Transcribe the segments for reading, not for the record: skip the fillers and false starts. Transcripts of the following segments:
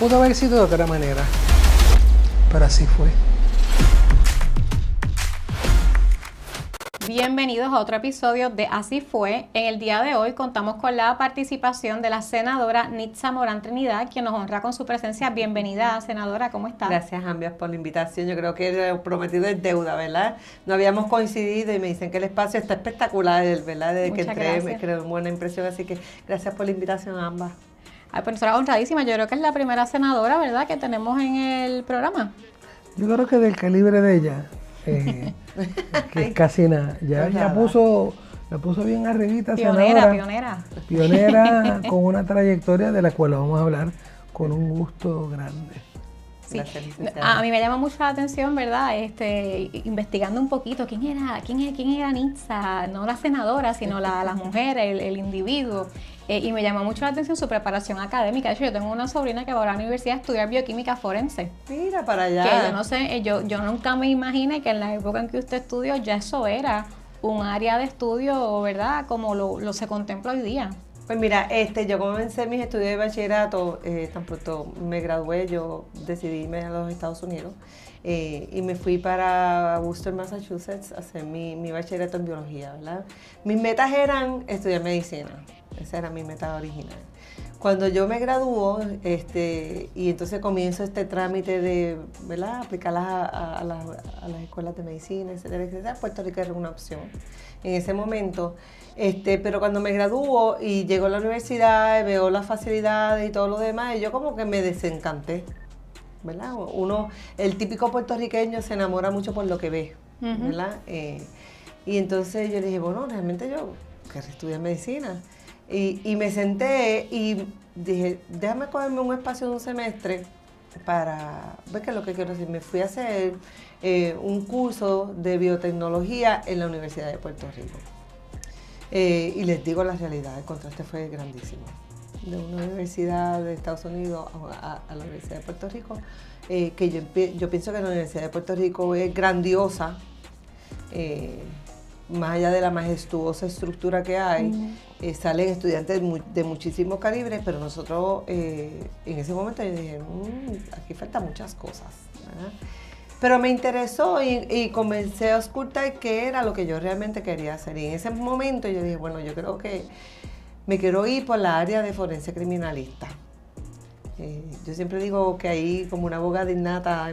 pudo haber sido de otra manera, pero así fue. Bienvenidos a otro episodio de Así Fue. En el día de hoy contamos con la participación de la senadora Nitza Morán Trinidad, quien nos honra con su presencia. Bienvenida, senadora, ¿cómo está? Gracias, Ambias, por la invitación. Yo creo que lo prometido es deuda, ¿verdad? No habíamos coincidido y me dicen que el espacio está espectacular, ¿verdad? Desde que entré gracias. Me creó buena impresión, así que gracias por la invitación a ambas. Ay, pues nosotros honradísima. Yo creo que es la primera senadora, ¿verdad?, que tenemos en el programa. Yo creo que del calibre de ella, que es casi nada. Ya la puso bien arribita, Pionera, senadora. Pionera con una trayectoria de la cual vamos a hablar con un gusto grande. Sí. A mí me llama mucho la atención, ¿verdad? Investigando un poquito, ¿quién era Nitza? No la senadora, sino la mujer, el individuo. Y me llamó mucho la atención su preparación académica. De hecho, yo tengo una sobrina que va a la universidad a estudiar bioquímica forense. Mira para allá. Que yo no sé, yo nunca me imaginé que en la época en que usted estudió ya eso era un área de estudio, ¿verdad? Como lo se contempla hoy día. Pues mira, yo comencé mis estudios de bachillerato, tan pronto me gradué, yo decidí irme a los Estados Unidos y me fui para Worcester, Massachusetts, a hacer mi bachillerato en biología, ¿verdad? Mis metas eran estudiar medicina, esa era mi meta original. Cuando yo me gradúo, y entonces comienzo este trámite de, ¿verdad?, aplicarlas a las escuelas de medicina, etcétera, etcétera, Puerto Rico era una opción en ese momento. Pero cuando me gradúo y llego a la universidad, veo las facilidades y todo lo demás, y yo como que me desencanté, ¿verdad? El típico puertorriqueño se enamora mucho por lo que ve, ¿verdad? Y entonces yo dije, bueno, realmente yo quiero estudiar medicina. Y me senté y dije, déjame cogerme un espacio de un semestre para ver qué es lo que quiero hacer. Me fui a hacer un curso de biotecnología en la Universidad de Puerto Rico. Y les digo la realidad, el contraste fue grandísimo. De una universidad de Estados Unidos a la Universidad de Puerto Rico, que yo pienso que la Universidad de Puerto Rico es grandiosa, más allá de la majestuosa estructura que hay, salen estudiantes de muchísimos calibres, pero nosotros en ese momento yo dije, aquí faltan muchas cosas, ¿verdad? Pero me interesó y comencé a auscultar qué era lo que yo realmente quería hacer. Y en ese momento yo dije, bueno, yo creo que me quiero ir por la área de forense criminalista. Yo siempre digo que ahí como una abogada innata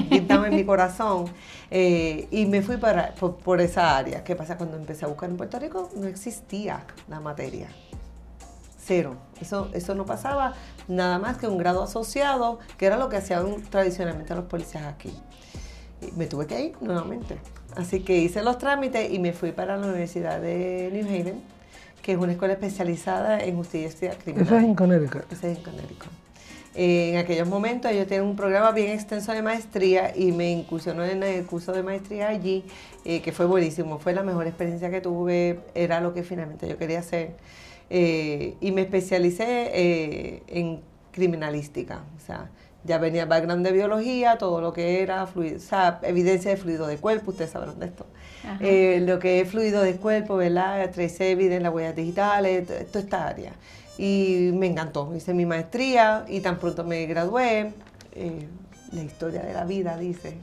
pintaba en mi corazón, y me fui por esa área. ¿Qué pasa? Cuando empecé a buscar en Puerto Rico no existía la materia. Cero. Eso no pasaba nada más que un grado asociado, que era lo que hacían tradicionalmente los policías aquí. Me tuve que ir nuevamente. Así que hice los trámites y me fui para la Universidad de New Haven, que es una escuela especializada en justicia criminal. Eso es en Connecticut. Eso es en Connecticut. En aquellos momentos ellos tienen un programa bien extenso de maestría y me incursionó en el curso de maestría allí, que fue buenísimo. Fue la mejor experiencia que tuve, era lo que finalmente yo quería hacer. Y me especialicé en criminalística, o sea, ya venía el background de biología, todo lo que era fluido, o sea, evidencia de fluido de cuerpo, ustedes sabrán de esto. Lo que es fluido de cuerpo, ¿verdad? Trace evidence, las huellas digitales, toda esta área. Y me encantó, hice mi maestría y tan pronto me gradué, la historia de la vida dice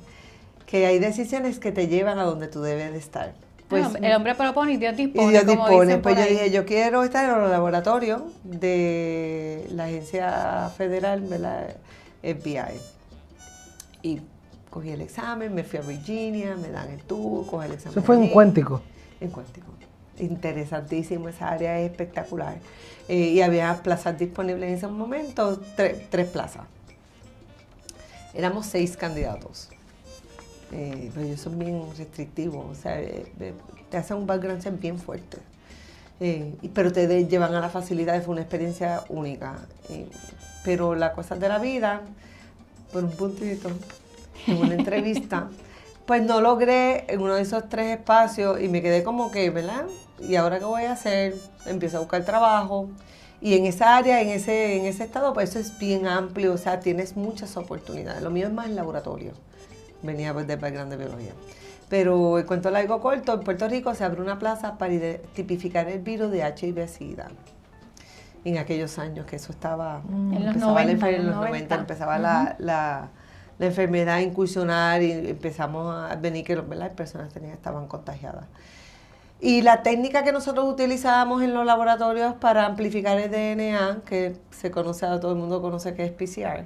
que hay decisiones que te llevan a donde tú debes de estar. Pues, el hombre propone y Dios dispone. Y Dios dispone. Pues yo dije, yo quiero estar en los laboratorios de la agencia federal, ¿verdad? FBI. Y cogí el examen, me fui a Virginia, me dan el tour, cogí el examen. Eso fue en Cuántico. En Cuántico. Interesantísimo, esa área es espectacular. Y había plazas disponibles en ese momento, tres plazas. Éramos 6 candidatos. Pero ellos son bien restrictivos, o sea, te hacen un background check bien fuerte. Pero te llevan a la facilidad, fue una experiencia única. Pero las cosas de la vida, por un puntito, en una entrevista, pues no logré en uno de esos 3 espacios y me quedé como que, ¿verdad? ¿Y ahora qué voy a hacer? Empiezo a buscar trabajo. Y en esa área, en ese estado, pues eso es bien amplio, o sea, tienes muchas oportunidades. Lo mío es más en laboratorio. Venía del background de biología. Pero el cuento largo corto, en Puerto Rico se abre una plaza para tipificar el virus de HIV-Sida. en aquellos años, que eso estaba... En los empezaba 90, en los 90 empezaba la enfermedad a incursionar y empezamos a venir que las personas estaban contagiadas. Y la técnica que nosotros utilizábamos en los laboratorios para amplificar el DNA, que se conoce, todo el mundo conoce que es PCR,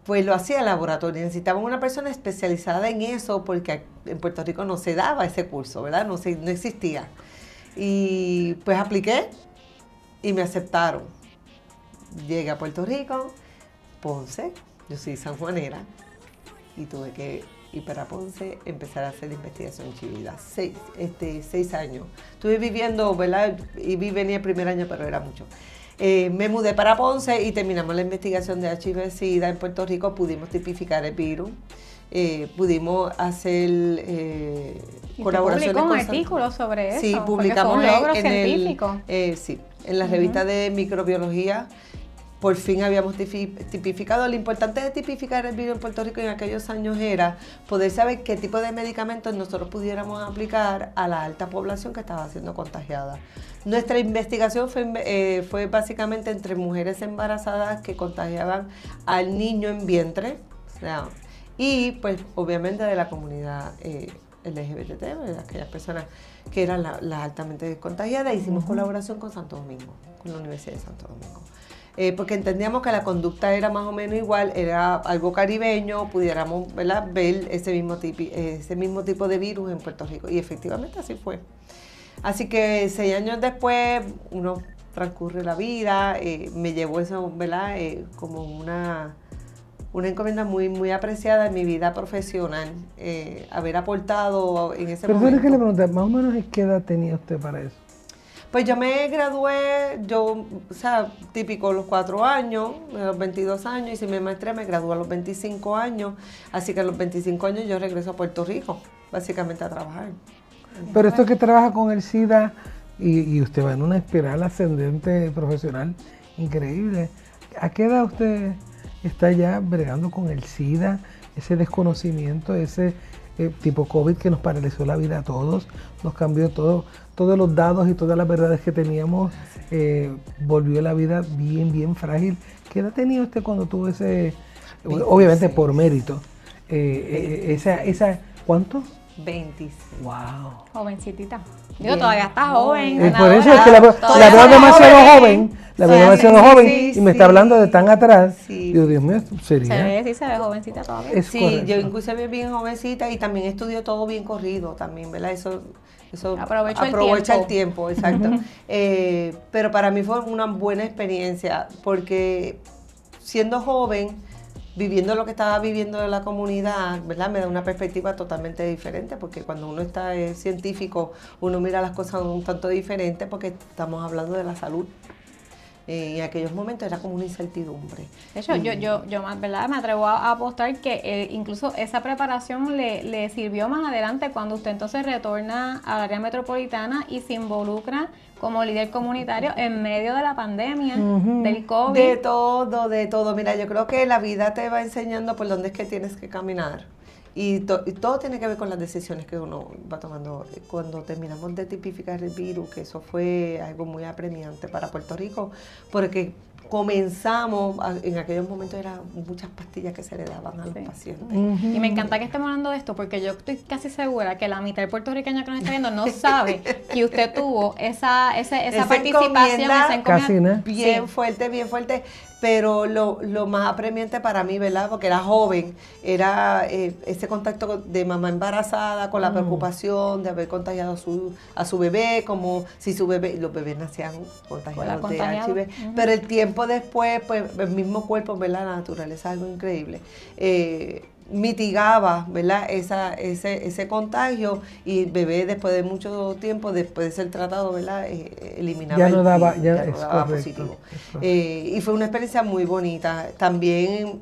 pues lo hacía el laboratorio. Necesitaban una persona especializada en eso porque en Puerto Rico no se daba ese curso, ¿verdad? No existía. Y pues apliqué y me aceptaron. Llegué a Puerto Rico, Ponce, yo soy sanjuanera, y tuve que ir para Ponce, empezar a hacer investigación en Chivida. 6 años. Estuve viviendo, ¿verdad? Y venía el primer año, pero era mucho. Me mudé para Ponce y terminamos la investigación de HIV-Sida en Puerto Rico. Pudimos tipificar el virus, pudimos hacer colaboraciones con artículos sobre eso. Sí, publicamos fue un logro en científico. en la revista de microbiología. Por fin habíamos tipificado. Lo importante de tipificar el virus en Puerto Rico en aquellos años era poder saber qué tipo de medicamentos nosotros pudiéramos aplicar a la alta población que estaba siendo contagiada. Nuestra investigación fue básicamente entre mujeres embarazadas que contagiaban al niño en vientre, o sea, y pues obviamente de la comunidad LGBT, aquellas personas que eran las altamente contagiadas. Hicimos colaboración con Santo Domingo, con la Universidad de Santo Domingo. Porque entendíamos que la conducta era más o menos igual, era algo caribeño, pudiéramos, ¿verdad?, ver ese mismo tipo de virus en Puerto Rico. Y efectivamente así fue. Así que 6 años después, uno transcurre la vida, me llevó eso, ¿verdad?, como una encomienda muy, muy apreciada en mi vida profesional, haber aportado en ese momento. Pero que le pregunté, más o menos, ¿qué edad tenía usted para eso? Pues yo me gradué, típico los 4 años, a los 22 años, y si me maestré me gradué a los 25 años, así que a los 25 años yo regreso a Puerto Rico, básicamente a trabajar. Pero esto que trabaja con el SIDA, y usted va en una espiral ascendente profesional increíble, ¿a qué edad usted está ya bregando con el SIDA, ese desconocimiento, ese tipo COVID que nos paralizó la vida a todos, nos cambió todo, todos los dados y todas las verdades que teníamos, volvió la vida bien, bien frágil? ¿Qué edad tenía usted cuando tuvo ese, 26. Obviamente por mérito, ¿cuánto? 26. Wow. Jovencitita. Digo, todavía está joven. Por eso es que la veo demasiado joven. La veo demasiado joven y me está hablando de tan atrás. Sí. Digo, Dios mío, sería. Se ve jovencita todavía. Sí, correcto. Yo incluso me vi bien jovencita y también estudió todo bien corrido también, ¿verdad? Eso aprovecha el tiempo, exacto. Pero para mí fue una buena experiencia porque siendo joven, viviendo lo que estaba viviendo en la comunidad, ¿verdad?, me da una perspectiva totalmente diferente, porque cuando uno está científico, uno mira las cosas un tanto diferente porque estamos hablando de la salud. En aquellos momentos era como una incertidumbre. De hecho, yo ¿verdad?, me atrevo a apostar que incluso esa preparación le sirvió más adelante cuando usted entonces retorna al área metropolitana y se involucra como líder comunitario en medio de la pandemia, del COVID. De todo. Mira, yo creo que la vida te va enseñando por dónde es que tienes que caminar. Y todo tiene que ver con las decisiones que uno va tomando. Cuando terminamos de tipificar el virus, que eso fue algo muy apremiante para Puerto Rico, porque comenzamos, en aquellos momentos eran muchas pastillas que se le daban a los pacientes. Y me encanta que estemos hablando de esto, porque yo estoy casi segura que la mitad del puertorriqueño que nos está viendo no sabe que usted tuvo esa participación, esa encomienda. Bien fuerte. Pero lo más apremiante para mí, ¿verdad?, porque era joven, era ese contacto de mamá embarazada con la preocupación de haber contagiado a su bebé, como si los bebés nacían contagiados de HIV. Pero el tiempo después, pues el mismo cuerpo, ¿verdad?, la naturaleza es algo increíble. Mitigaba, ¿verdad?, ese contagio, y el bebé después de mucho tiempo, después de ser tratado, ¿verdad?, eliminaba ya no daba positivo. Y fue una experiencia muy bonita. También,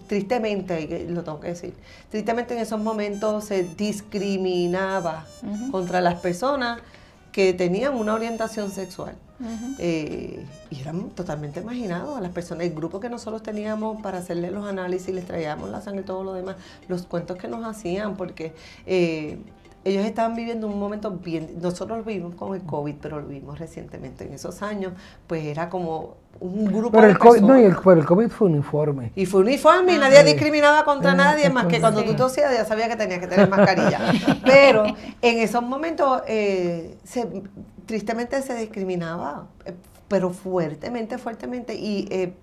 tristemente, lo tengo que decir, tristemente en esos momentos se discriminaba contra las personas que tenían una orientación sexual. Y eran totalmente marginados a las personas. El grupo que nosotros teníamos para hacerle los análisis, les traíamos la sangre y todo lo demás, los cuentos que nos hacían, porque ellos estaban viviendo un momento bien, nosotros lo vivimos con el COVID, pero lo vivimos recientemente. En esos años, pues era como un grupo pero de el COVID, personas. pero el COVID fue uniforme. Y fue uniforme y nadie discriminaba contra nadie, más que cuando tú tosías ya sabía que tenías que tener mascarilla. Pero en esos momentos, tristemente se discriminaba, pero fuertemente. Y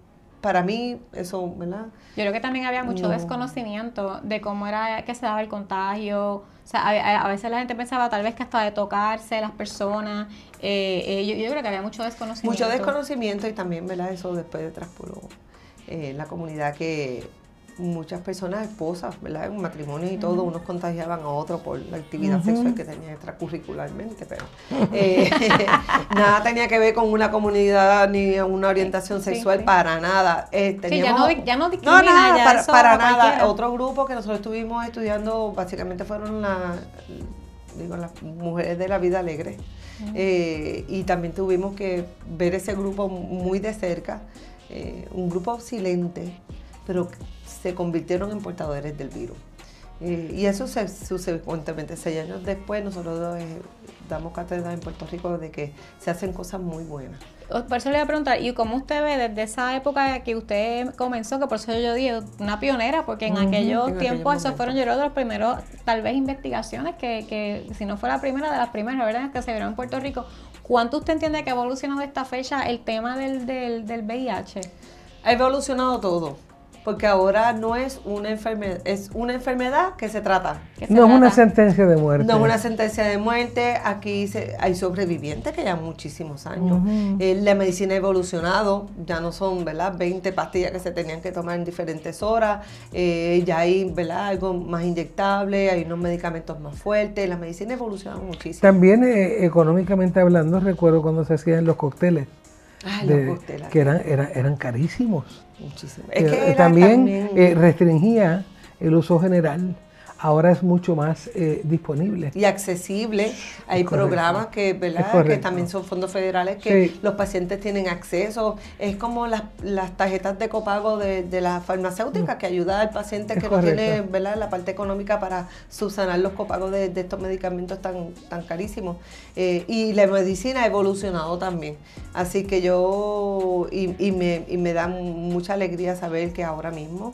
para mí, eso, ¿verdad? Yo creo que también había mucho desconocimiento de cómo era que se daba el contagio. O sea, a veces la gente pensaba tal vez que hasta de tocarse las personas. Yo creo que había mucho desconocimiento. Mucho desconocimiento y también, ¿verdad? Eso después traspoló la comunidad que muchas personas, esposas, ¿verdad? En matrimonios y todo, unos contagiaban a otros por la actividad sexual que tenían extracurricularmente, pero nada tenía que ver con una comunidad ni una orientación sexual para nada. Ya no discrimina. Para nada. Otro grupo que nosotros estuvimos estudiando básicamente fueron las mujeres de la vida alegre. Y también tuvimos que ver ese grupo muy de cerca, un grupo silente, pero se convirtieron en portadores del virus. Y eso subsecuentemente, 6 años después, nosotros damos cátedra en Puerto Rico de que se hacen cosas muy buenas. Por eso le voy a preguntar, ¿y cómo usted ve desde esa época que usted comenzó, que por eso yo dije una pionera, porque en aquellos tiempos esos fueron, yo creo, de los primeros, tal vez, investigaciones que si no fue la primera, de las primeras, ¿verdad?, que se vieron en Puerto Rico. ¿Cuánto usted entiende que ha evolucionado de esta fecha el tema del VIH? Ha evolucionado todo. Porque ahora no es una enfermedad, es una enfermedad que se trata. No es una sentencia de muerte. No es una sentencia de muerte. Aquí hay sobrevivientes que llevan muchísimos años. La medicina ha evolucionado. Ya no son, ¿verdad?, 20 pastillas que se tenían que tomar en diferentes horas. Ya hay, ¿verdad?, algo más inyectable, hay unos medicamentos más fuertes. La medicina ha evolucionado muchísimo. También económicamente hablando, recuerdo cuando se hacían los cócteles. Los cócteles. Que eran carísimos. Muchísimo. También restringía el uso general. Ahora es mucho más disponible. Y accesible. Hay programas que, ¿verdad?, que también son fondos federales que los pacientes tienen acceso. Es como las tarjetas de copago de las farmacéuticas que ayuda al paciente que no tiene, ¿verdad?, la parte económica para subsanar los copagos de estos medicamentos tan carísimos. Y la medicina ha evolucionado también. Así que me da mucha alegría saber que ahora mismo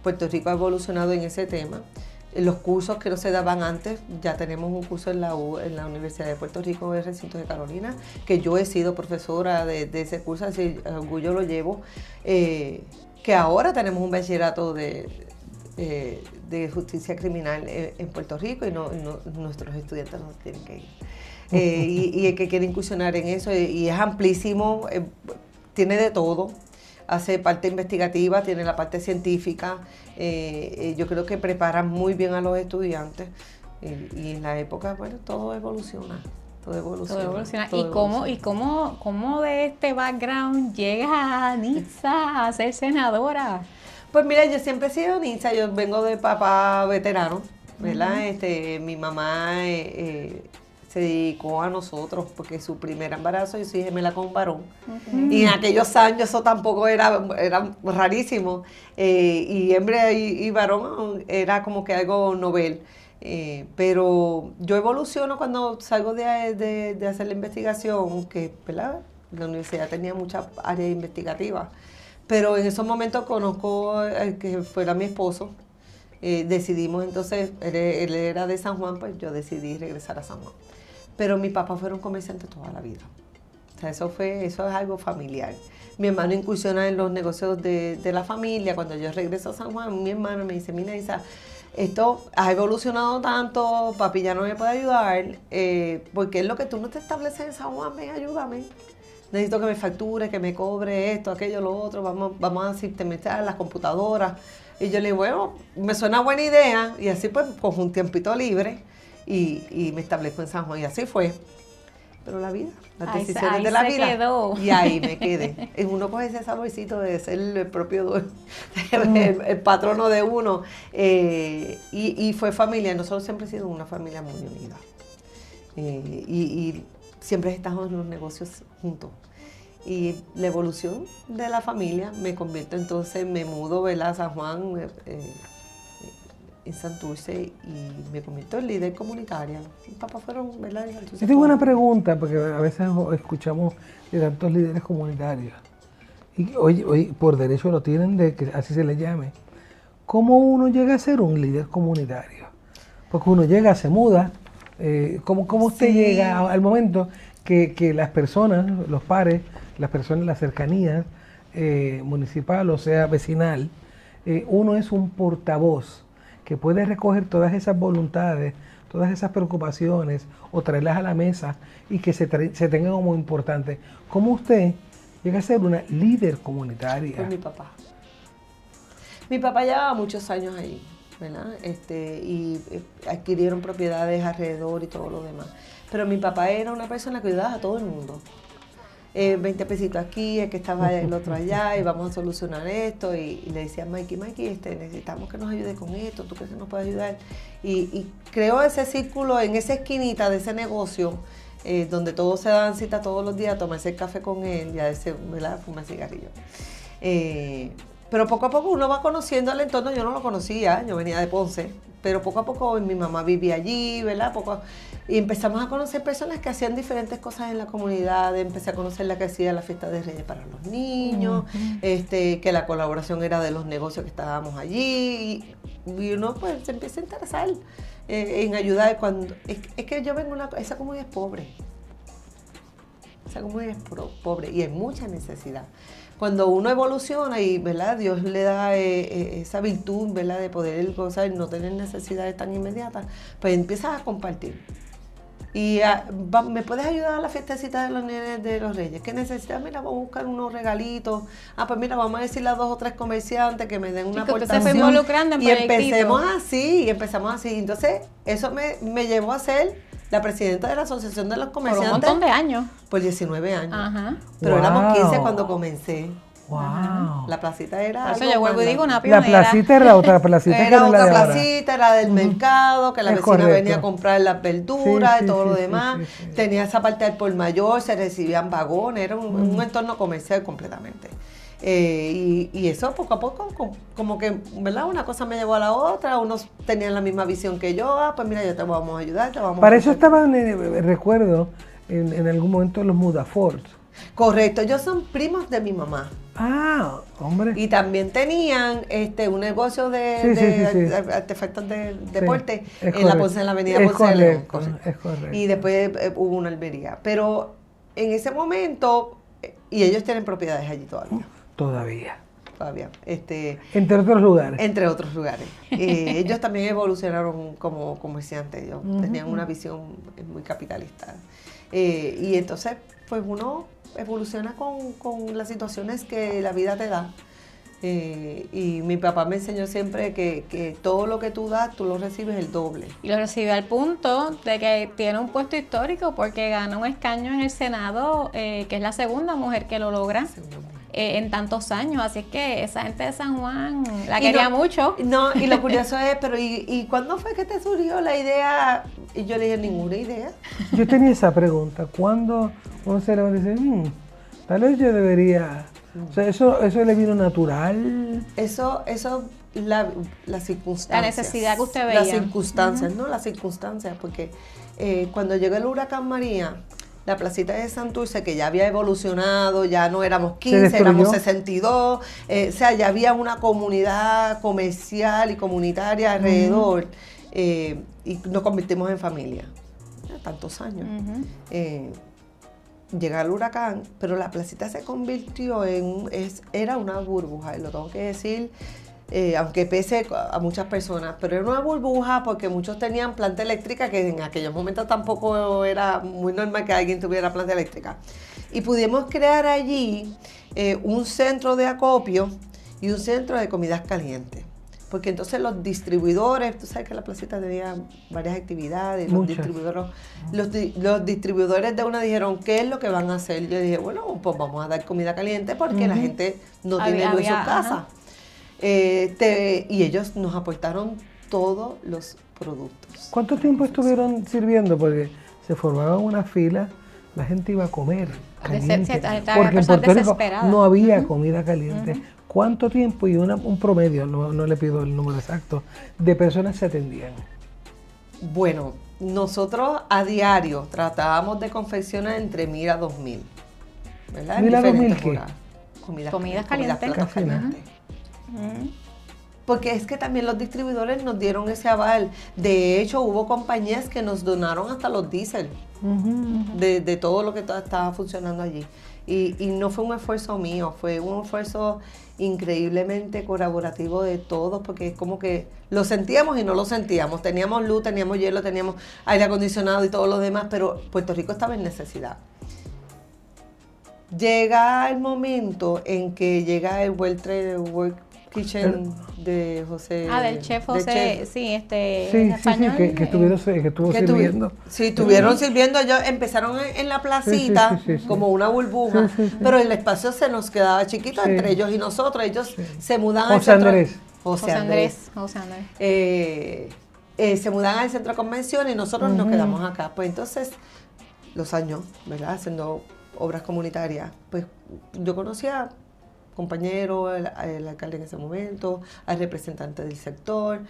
Puerto Rico ha evolucionado en ese tema. Los cursos que no se daban antes, ya tenemos un curso en la Universidad de Puerto Rico, en el recinto de Carolina, que yo he sido profesora de ese curso, así orgullo lo llevo, que ahora tenemos un bachillerato de justicia criminal en Puerto Rico y nuestros estudiantes no tienen que ir. Y el que quiere incursionar en eso, y es amplísimo, tiene de todo. Hace parte investigativa, tiene la parte científica. Yo creo que preparan muy bien a los estudiantes. Y en la época, bueno, todo evoluciona. ¿Y cómo de este background llega Nitza a ser senadora? Pues mira, yo siempre he sido Nitza. Yo vengo de papá veterano, ¿verdad? Mi mamá se dedicó a nosotros porque su primer embarazo yo soy gemela con un varón. Y en aquellos años eso tampoco era rarísimo. Y hembra y varón era como que algo novel. Pero yo evoluciono cuando salgo de hacer la investigación, que, ¿verdad?, la universidad tenía muchas áreas investigativas. Pero en esos momentos conozco al que fuera mi esposo. Decidimos entonces, él era de San Juan, pues yo decidí regresar a San Juan. Pero mi papá fue un comerciante toda la vida. O sea, eso es algo familiar. Mi hermano incursiona en los negocios de la familia. Cuando yo regreso a San Juan, mi hermano me dice, mira, Isa, esto ha evolucionado tanto, papi ya no me puede ayudar, porque es lo que tú no te estableces en San Juan, ven, ayúdame. Necesito que me facture, que me cobre esto, aquello, lo otro, vamos a sistematizar las computadoras. Y yo le digo, bueno, me suena buena idea, y así pues cojo un tiempito libre y me establezco en San Juan, y así fue. Pero la vida, las decisiones de la vida. Quedó. Y ahí me quedé. Uno coge ese saborcito de ser el propio el patrono de uno. Y fue familia. Nosotros siempre hemos sido una familia muy unida. Y siempre estamos en los negocios juntos. Y la evolución de la familia me convierte entonces, me mudo, ¿verdad?, a San Juan. en Santurce y me convirtió en líder comunitaria. Mis papás fueron, ¿verdad? Yo tengo una pregunta, porque a veces escuchamos de tantos líderes comunitarios. Y hoy por derecho lo tienen de que así se le llame. ¿Cómo uno llega a ser un líder comunitario? Porque uno llega, se muda. ¿Cómo usted llega al momento que las personas, los pares, las personas, las cercanías, municipal o sea vecinal, uno es un portavoz que puede recoger todas esas voluntades, todas esas preocupaciones o traerlas a la mesa y que se tengan como importantes? ¿Cómo usted llega a ser una líder comunitaria? Por mi papá. Mi papá llevaba muchos años allí, ¿verdad? Y adquirieron propiedades alrededor y todo lo demás. Pero mi papá era una persona que ayudaba a todo el mundo. 20 pesitos aquí, el que estaba el otro allá, y vamos a solucionar esto. Y le decía, Mikey, necesitamos que nos ayude con esto, ¿tú crees que nos puedes ayudar? Y creó ese círculo en esa esquinita de ese negocio, donde todos se daban cita todos los días a tomarse el café con él y a fumar cigarrillo. Pero poco a poco uno va conociendo el entorno. Yo no lo conocía, yo venía de Ponce, pero poco a poco mi mamá vivía allí, ¿verdad? Y empezamos a conocer personas que hacían diferentes cosas en la comunidad. Empecé a conocer la que hacía la fiesta de Reyes para los niños, que la colaboración era de los negocios que estábamos allí, y uno pues se empieza a interesar en ayudar. Es que yo vengo esa comunidad es pobre. Esa comunidad es pobre y hay mucha necesidad. Cuando uno evoluciona y, ¿verdad?, Dios le da esa virtud, ¿verdad?, de poder gozar, no tener necesidades tan inmediatas, pues empiezas a compartir. Y ¿me puedes ayudar a la fiestecita de los nenes de los Reyes? ¿Qué necesitas? Mira, vamos a buscar unos regalitos. Pues mira, vamos a decirle a 2 o 3 comerciantes que me den una aportación. Se fue involucrando en y empecemos así. Entonces, eso me llevó a ser la presidenta de la Asociación de los Comerciantes. Por un montón de años. Por 19 años. Ajá. Pero éramos 15 cuando comencé. Wow. La placita era. Por eso yo vuelvo y digo una pionera. La placita era otra placita que era no la otra de ahora. placita, era del mercado, que la Es vecina correcto. venía a comprar las verduras y todo lo sí, demás. sí. Tenía esa parte del por mayor, se recibían vagones, era un entorno comercial completamente. Y eso poco a poco, como que, ¿verdad? Una cosa me llevó a la otra, unos tenían la misma visión que yo, pues mira, yo te vamos a ayudar, Para eso estaban, recuerdo, en algún momento los Mudafort. Correcto, ellos son primos de mi mamá. Ah, hombre. Y también tenían un negocio de artefactos de deporte en la avenida Ponce de León. Es correcto. Y después hubo una albería. Pero en ese momento, y ellos tienen propiedades allí todavía. Todavía. Entre otros lugares. Entre otros lugares. Ellos también evolucionaron como comerciantes. Ellos tenían una visión muy capitalista. Y entonces, pues uno evoluciona con las situaciones que la vida te da. Y mi papá me enseñó siempre que todo lo que tú das, tú lo recibes el doble. Y lo recibe al punto de que tiene un puesto histórico porque ganó un escaño en el Senado, que es la segunda mujer que lo logra en tantos años. Así es que esa gente de San Juan la quería mucho. No, y lo curioso es, pero ¿y cuándo fue que te surgió la idea? Y yo le dije, ninguna idea. Yo tenía esa pregunta. ¿Cuándo uno se levanta y dice, tal vez yo debería... O sea, eso le vino natural? La circunstancia. La necesidad que usted veía. Las circunstancias, ¿no? Las circunstancias, porque cuando llegó el huracán María, la placita de Santurce, que ya había evolucionado, ya no éramos 15, éramos 62, o sea, ya había una comunidad comercial y comunitaria alrededor, y nos convertimos en familia. Tantos años. Llega el huracán, pero la placita se convirtió era una burbuja, y lo tengo que decir, aunque pese a muchas personas, pero era una burbuja porque muchos tenían planta eléctrica, que en aquellos momentos tampoco era muy normal que alguien tuviera planta eléctrica. Y pudimos crear allí un centro de acopio y un centro de comidas calientes. Porque entonces los distribuidores, tú sabes que la placita tenía varias actividades, los distribuidores de una dijeron, ¿qué es lo que van a hacer? Yo dije, bueno, pues vamos a dar comida caliente porque la gente no tiene luz en su casa. Y ellos nos aportaron todos los productos. ¿Cuánto tiempo estuvieron sirviendo? Porque se formaba una fila, la gente iba a comer caliente. Porque en Puerto Rico no había comida caliente. ¿cuánto tiempo y un promedio, no le pido el número exacto, de personas se atendían? Bueno, nosotros a diario tratábamos de confeccionar entre 1,000 a 2,000. ¿Verdad? 1,000 a 2,000 ¿qué? Comidas calientes. Platos calientes. Porque es que también los distribuidores nos dieron ese aval. De hecho, hubo compañías que nos donaron hasta los diésel de todo lo que estaba funcionando allí. Y no fue un esfuerzo mío, fue un esfuerzo increíblemente colaborativo de todos, porque es como que lo sentíamos y no lo sentíamos. Teníamos luz, teníamos hielo, teníamos aire acondicionado y todo lo demás, pero Puerto Rico estaba en necesidad. Llega el momento en que llega el World Kitchen de José. Del chef José, sí, español. Que estuvo sirviendo. Sí, estuvieron sirviendo. Ellos empezaron en la placita como una burbuja, pero el espacio se nos quedaba chiquito entre ellos y nosotros. Ellos se mudan al centro. José Andrés. Se mudan al centro de convención y nosotros nos quedamos acá. Pues entonces, los años, ¿verdad? Haciendo obras comunitarias, pues yo conocía compañero, el alcalde en ese momento, al representante del sector.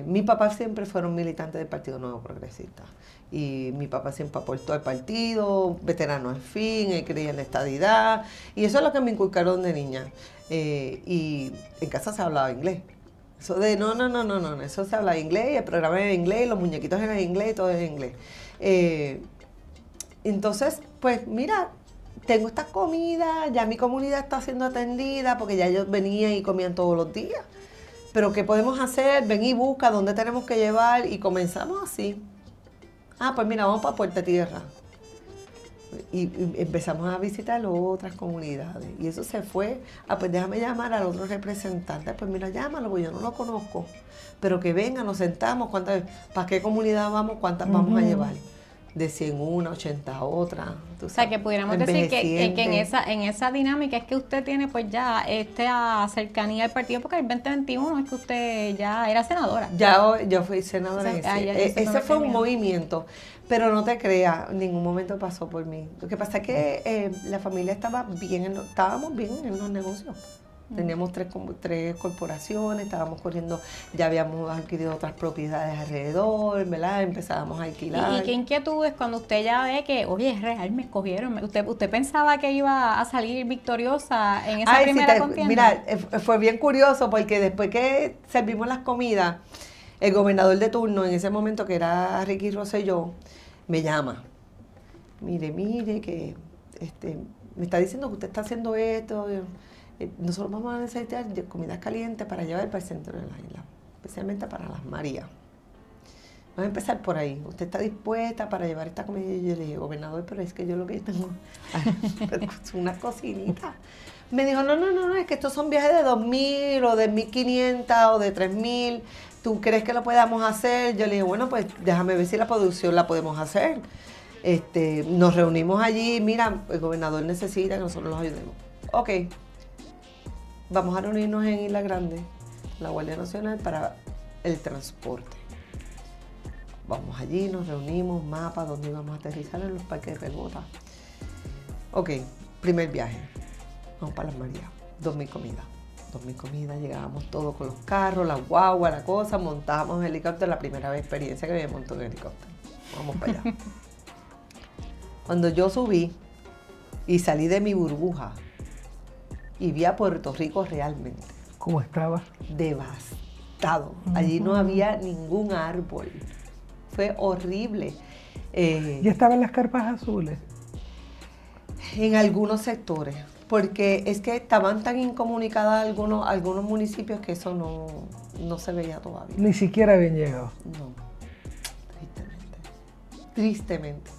Mi papá siempre fueron militantes del Partido Nuevo Progresista. Y mi papá siempre aportó al partido, veterano al fin, él creía en la estadidad. Y eso es lo que me inculcaron de niña. Y en casa se hablaba inglés. Eso de no, eso se hablaba inglés, el programa era en inglés, los muñequitos eran en inglés, todo era en inglés. Entonces, pues mira, tengo esta comida, ya mi comunidad está siendo atendida porque ya ellos venían y comían todos los días. Pero ¿qué podemos hacer? Ven y busca dónde tenemos que llevar y comenzamos así. Pues mira, vamos para Puerto Tierra. Y empezamos a visitar otras comunidades. Y eso se fue, pues déjame llamar al otro representante. Pues mira, llámalo, porque yo no lo conozco. Pero que venga, nos sentamos, ¿para qué comunidad vamos? ¿Cuántas vamos a llevar? De 100 una, 80 otra. O sea, que pudiéramos decir que en esa dinámica es que usted tiene pues ya esta cercanía al partido, porque el 2021 es que usted ya era senadora. Yo fui senadora. O sea, ese fue un movimiento, pero no te creas, en ningún momento pasó por mí. Lo que pasa es que la familia estábamos bien en los negocios. Teníamos tres corporaciones, estábamos corriendo, ya habíamos adquirido otras propiedades alrededor, ¿verdad? Empezábamos a alquilar. ¿Y qué inquietud es cuando usted ya ve que, oye, es real, me escogieron? ¿Usted pensaba que iba a salir victoriosa en esa primera contienda? Mira, fue bien curioso porque después que servimos las comidas, el gobernador de turno en ese momento, que era Ricky Rosselló, me llama. Mire, que me está diciendo que usted está haciendo esto. Nosotros vamos a necesitar comidas calientes para llevar para el centro de la isla, especialmente para las Marías. Vamos a empezar por ahí. ¿Usted está dispuesta para llevar esta comida? Y yo le dije, gobernador, pero es que yo lo que tengo es una cocinita. Me dijo, no, es que estos son viajes de 2,000 o de 1,500 o de 3,000. ¿Tú crees que lo podamos hacer? Yo le dije, bueno, pues déjame ver si la producción la podemos hacer. Nos reunimos allí, mira, el gobernador necesita que nosotros los ayudemos. Ok. Vamos a reunirnos en Isla Grande, la Guardia Nacional, para el transporte. Vamos allí, nos reunimos, mapa, dónde íbamos a aterrizar en los parques de Rebota. Ok, primer viaje. Vamos para las Marías, 2,000 comidas. 2,000 comidas, llegábamos todos con los carros, la guagua, la cosa, montábamos en helicóptero, la primera vez experiencia que me montó en helicóptero. Vamos para allá. Cuando yo subí y salí de mi burbuja, y vi a Puerto Rico realmente. ¿Cómo estaba? Devastado. Allí no había ningún árbol. Fue horrible. ¿Ya estaban las carpas azules? En algunos sectores, porque es que estaban tan incomunicadas algunos municipios que eso no se veía todavía. Ni siquiera habían llegado. No, tristemente.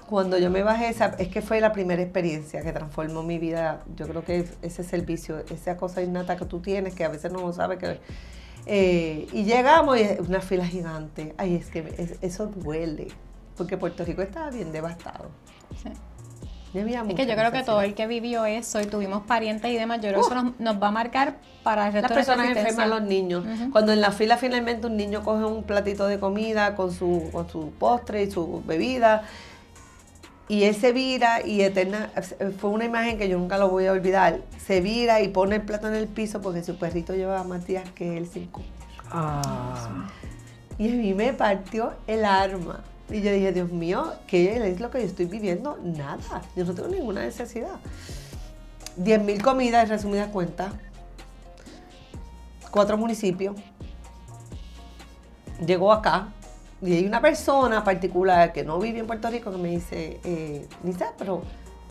Cuando yo me bajé, es que fue la primera experiencia que transformó mi vida. Yo creo que ese servicio, esa cosa innata que tú tienes, que a veces no lo sabes. Y llegamos y una fila gigante. Ay, es que eso duele, porque Puerto Rico estaba bien devastado. Sí. Es que yo creo que todo el que vivió eso y tuvimos parientes y demás, yo creo que eso nos va a marcar para el resto de la personas enfermas, los niños. Cuando en la fila finalmente un niño coge un platito de comida con su postre y su bebida, Y él se vira y fue una imagen que yo nunca lo voy a olvidar. Se vira y pone el plato en el piso porque su perrito llevaba más días que él sin comer. Y a mí me partió el alma. Y yo dije, Dios mío, ¿qué es lo que yo estoy viviendo? Nada, yo no tengo ninguna necesidad. 10.000 comidas, en resumidas cuentas. 4 municipios. Llegó acá. Y hay una persona particular que no vive en Puerto Rico que me dice, Nisa, pero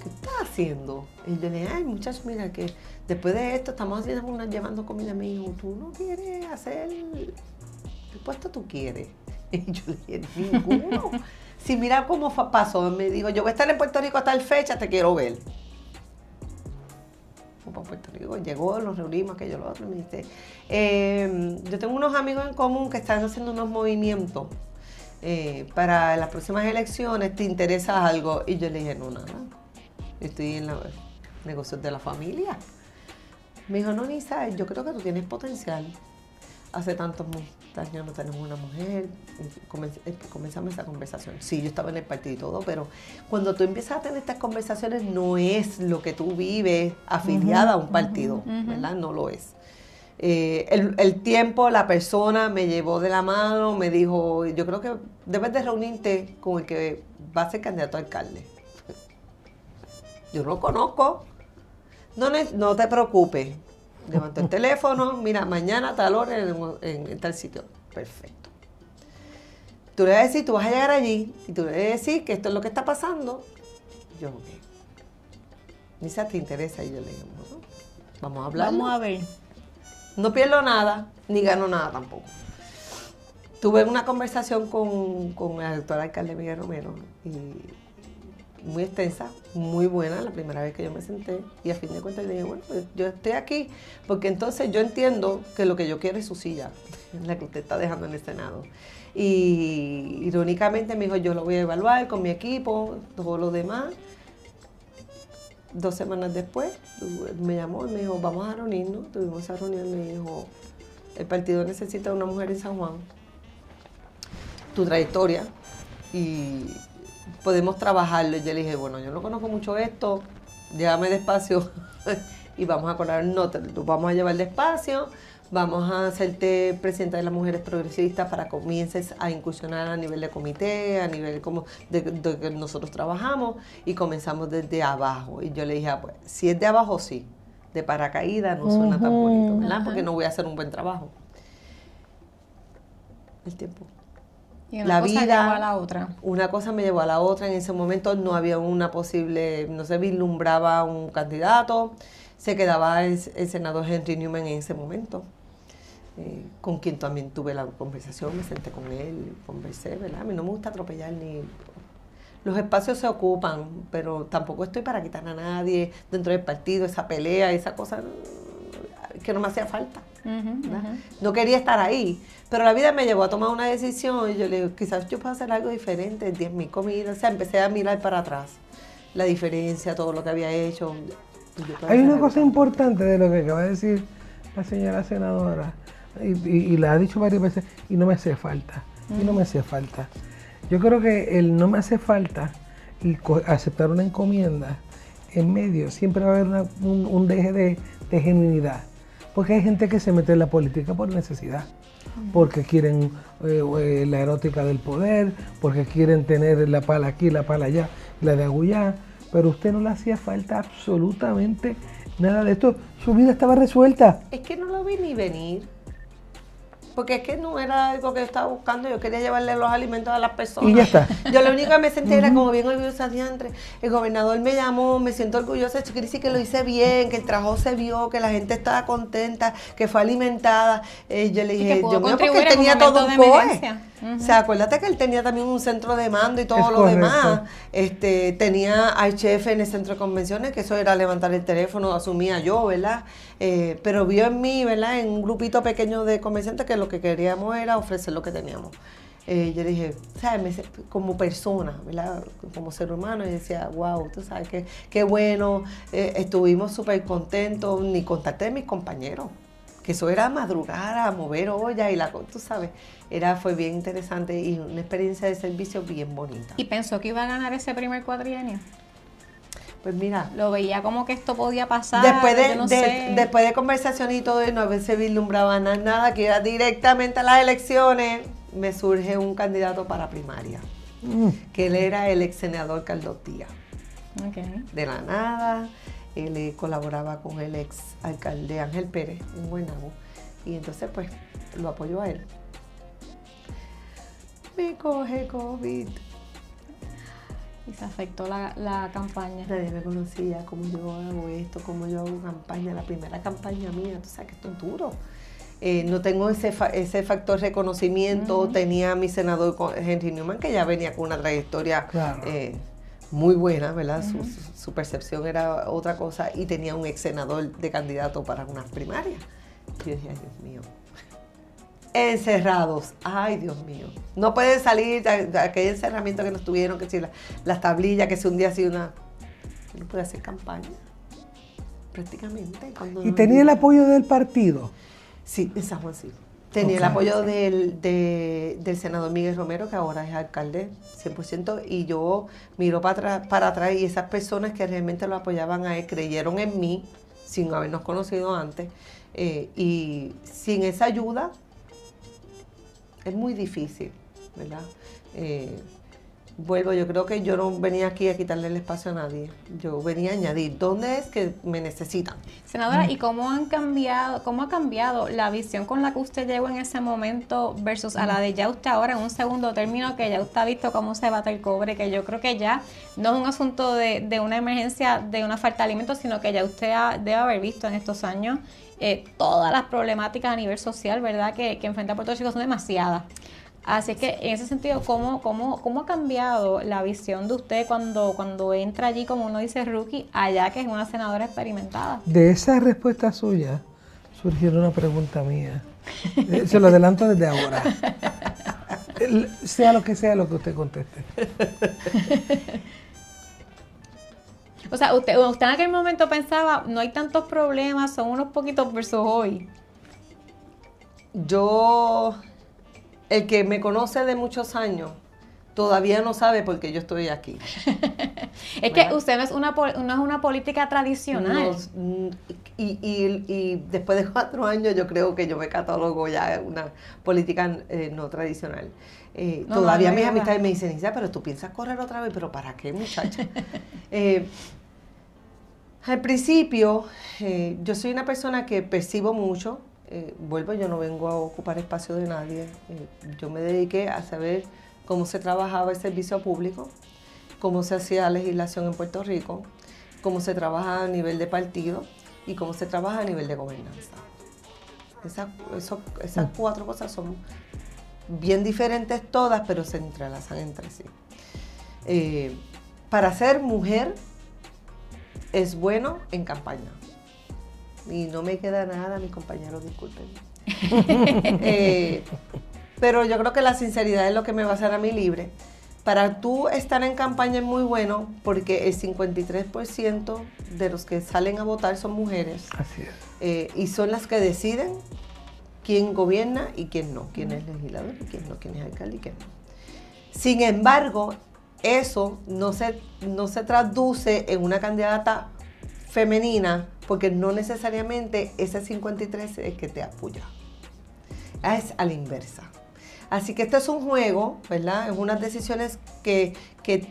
¿qué estás haciendo? Y yo le dije, ay, muchacho, mira que después de esto estamos llevando comida a mi hijo. ¿Tú no quieres hacer qué puesto tú quieres? Y yo le dije, ninguno. Si mira cómo pasó, me dijo, yo voy a estar en Puerto Rico a tal fecha, te quiero ver. Para Puerto Rico, llegó, nos reunimos, aquello, lo otro, y me dice, yo tengo unos amigos en común que están haciendo unos movimientos para las próximas elecciones, ¿te interesa algo? Y yo le dije, no, nada, estoy en los negocios de la familia. Me dijo, no, Nisa, yo creo que tú tienes potencial. Hace tantos años no tenemos una mujer. Comenzamos esa conversación. Sí, yo estaba en el partido y todo, pero cuando tú empiezas a tener estas conversaciones no es lo que tú vives afiliada a un partido, ¿verdad? No lo es. El tiempo, la persona me llevó de la mano, me dijo, yo creo que debes de reunirte con el que va a ser candidato a alcalde. Yo no lo conozco. No te preocupes. Levantó el teléfono, mira, mañana a tal hora en tal sitio. Perfecto. Tú le vas a decir, tú vas a llegar allí y tú le vas a decir que esto es lo que está pasando. Yo, ok. Nisa, ¿te interesa? Y yo le digo, bueno, vamos a hablar. Vamos a ver. No pierdo nada, ni gano nada tampoco. Tuve una conversación con el actual alcalde Miguel Romero y muy extensa, muy buena, la primera vez que yo me senté, y a fin de cuentas le dije, bueno, pues yo estoy aquí porque entonces yo entiendo que lo que yo quiero es su silla, la que usted está dejando en el Senado. Y irónicamente me dijo, yo lo voy a evaluar con mi equipo, todo lo demás. 2 semanas después me llamó y me dijo, vamos a reunirnos. Tuvimos esa reunión y me dijo, el partido necesita una mujer en San Juan, tu trayectoria, y podemos trabajarlo. Y yo le dije, bueno, yo no conozco mucho esto, llévame despacio y vamos a acordar, no, vamos a llevar despacio, vamos a hacerte presidenta de las mujeres progresistas para que comiences a incursionar a nivel de comité, a nivel como de que nosotros trabajamos, y comenzamos desde abajo. Y yo le dije, pues, si es de abajo, sí, de paracaídas no suena tan bonito, ¿verdad? Porque no voy a hacer un buen trabajo. El tiempo. Y una cosa llevó a la otra. Una cosa me llevó a la otra. En ese momento no había una posible, no se vislumbraba un candidato. Se quedaba el senador Henry Newman en ese momento, con quien también tuve la conversación, me senté con él, conversé, ¿verdad? A mí no me gusta atropellar ni... Los espacios se ocupan, pero tampoco estoy para quitar a nadie dentro del partido, esa pelea, esa cosa que no me hacía falta. No quería estar ahí, pero la vida me llevó a tomar una decisión y yo le digo, quizás yo puedo hacer algo diferente, 10.000 comidas, o sea, empecé a mirar para atrás, la diferencia, todo lo que había hecho. Hay una cosa importante de lo que acaba de decir la señora senadora, y la ha dicho varias veces, y no me hace falta, y no me hace falta. Yo creo que el no me hace falta y aceptar una encomienda en medio, siempre va a haber un deje de genuinidad. Porque hay gente que se mete en la política por necesidad, porque quieren la erótica del poder, porque quieren tener la pala aquí, la pala allá, la de agullá, pero a usted no le hacía falta absolutamente nada de esto. Su vida estaba resuelta. Es que no lo vi ni venir. Porque es que no era algo que yo estaba buscando, yo quería llevarle los alimentos a las personas. Y ya está. Yo lo único que me sentí era como bien orgullosa de Andrés. El gobernador me llamó, me siento orgullosa, eso quiere decir que lo hice bien, que el trabajo se vio, que la gente estaba contenta, que fue alimentada. Yo le dije, Dios mío, porque él tenía todo un COE. O sea, acuérdate que él tenía también un centro de mando y todo lo demás. Tenía al chef en el centro de convenciones, que eso era levantar el teléfono, asumía yo, ¿verdad? Pero vio en mí, ¿verdad? En un grupito pequeño de comerciantes que lo que queríamos era ofrecer lo que teníamos. Yo dije, ¿sabes? Como persona, ¿verdad? Como ser humano, y decía, wow, tú sabes, qué bueno, estuvimos súper contentos, ni contacté de mis compañeros. que eso era madrugar a mover olla y tú sabes, fue bien interesante y una experiencia de servicio bien bonita. ¿Y pensó que iba a ganar ese primer cuatrienio? Pues mira, lo veía como que esto podía pasar. Después de conversación y todo, y no se vislumbraba nada, que iba directamente a las elecciones, me surge un candidato para primaria, que él era el ex senador Carlos Díaz. Okay. De la nada, él colaboraba con el ex alcalde Ángel Pérez en Guaynabo, y entonces pues lo apoyó a él. Me coge COVID. Y se afectó la campaña. Nadie me conocía, cómo yo hago esto, cómo yo hago campaña, la primera campaña mía, tú sabes que esto es duro. No tengo ese factor reconocimiento. Tenía a mi senador Henry Newman, que ya venía con una trayectoria muy buena, ¿verdad? Su percepción era otra cosa, y tenía un ex senador de candidato para unas primarias. Y yo dije, ay, Dios mío. Encerrados, ay Dios mío, no pueden salir de aquel encerramiento que nos tuvieron, que si las tablillas, que si un día así no puede hacer campaña, prácticamente. ¿Y tenía el apoyo del partido? Sí, en San Juan sí. Tenía el apoyo del senador Miguel Romero, que ahora es alcalde 100%, y yo miro para atrás y esas personas que realmente lo apoyaban a él creyeron en mí, sin habernos conocido antes, y sin esa ayuda, es muy difícil, ¿verdad? Yo creo que yo no venía aquí a quitarle el espacio a nadie. Yo venía a añadir. ¿Dónde es que me necesitan? Senadora, ¿y cómo ha cambiado la visión con la que usted llegó en ese momento versus a la de ya usted ahora en un segundo término, que ya usted ha visto cómo se bate el cobre, que yo creo que ya no es un asunto de una emergencia, de una falta de alimentos, sino que ya usted debe haber visto en estos años todas las problemáticas a nivel social, ¿verdad?, que enfrenta Puerto Rico son demasiadas. Así que en ese sentido, ¿cómo ha cambiado la visión de usted cuando entra allí, como uno dice, rookie, allá que es una senadora experimentada? De esa respuesta suya surgió una pregunta mía. Se lo adelanto desde ahora. Sea lo que usted conteste. O sea, usted en aquel momento pensaba, no hay tantos problemas, son unos poquitos versus hoy. El que me conoce de muchos años todavía no sabe por qué yo estoy aquí. Es que usted no es una política tradicional. Y después de 4 años yo creo que yo me catalogo ya en una política no tradicional. Todavía mis amistades me dicen, Isa, pero tú piensas correr otra vez, ¿pero para qué, muchacha? Al principio, yo soy una persona que percibo mucho. Yo no vengo a ocupar espacio de nadie. Yo me dediqué a saber cómo se trabajaba el servicio público, cómo se hacía legislación en Puerto Rico, cómo se trabaja a nivel de partido y cómo se trabaja a nivel de gobernanza. Esas 4 cosas son bien diferentes todas, pero se entrelazan entre sí. Para ser mujer es bueno en campaña. Y no me queda nada, mis compañeros, disculpen. Pero yo creo que la sinceridad es lo que me va a hacer a mí libre. Para tú estar en campaña es muy bueno, porque el 53% de los que salen a votar son mujeres. Así es. Y son las que deciden quién gobierna y quién no, quién es legislador y quién no, quién es alcalde y quién no. Sin embargo, eso no se traduce en una candidata femenina, porque no necesariamente ese 53 es el que te apoya. Es a la inversa. Así que esto es un juego, ¿verdad? Es unas decisiones que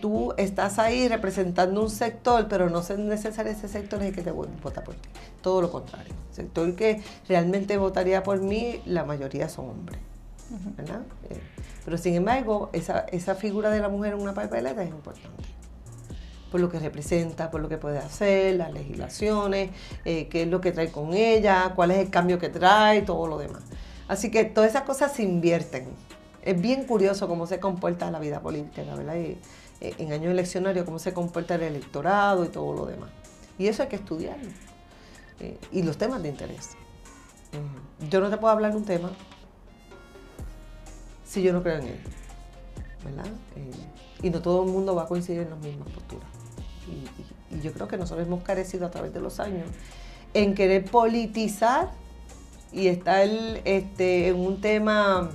tú estás ahí representando un sector, pero no es necesario ese sector es el que te vota por ti. Todo lo contrario. El sector que realmente votaría por mí, la mayoría son hombres, ¿verdad? Pero sin embargo, esa figura de la mujer en una papeleta es importante. Por lo que representa, por lo que puede hacer, las legislaciones, qué es lo que trae con ella, cuál es el cambio que trae, todo lo demás. Así que todas esas cosas se invierten. Es bien curioso cómo se comporta la vida política, ¿verdad? Y, en años eleccionarios, cómo se comporta el electorado y todo lo demás. Y eso hay que estudiarlo. Y los temas de interés. Yo no te puedo hablar de un tema si yo no creo en él, ¿verdad? Y no todo el mundo va a coincidir en las mismas posturas. Y yo creo que nosotros hemos carecido a través de los años en querer politizar y estar en un tema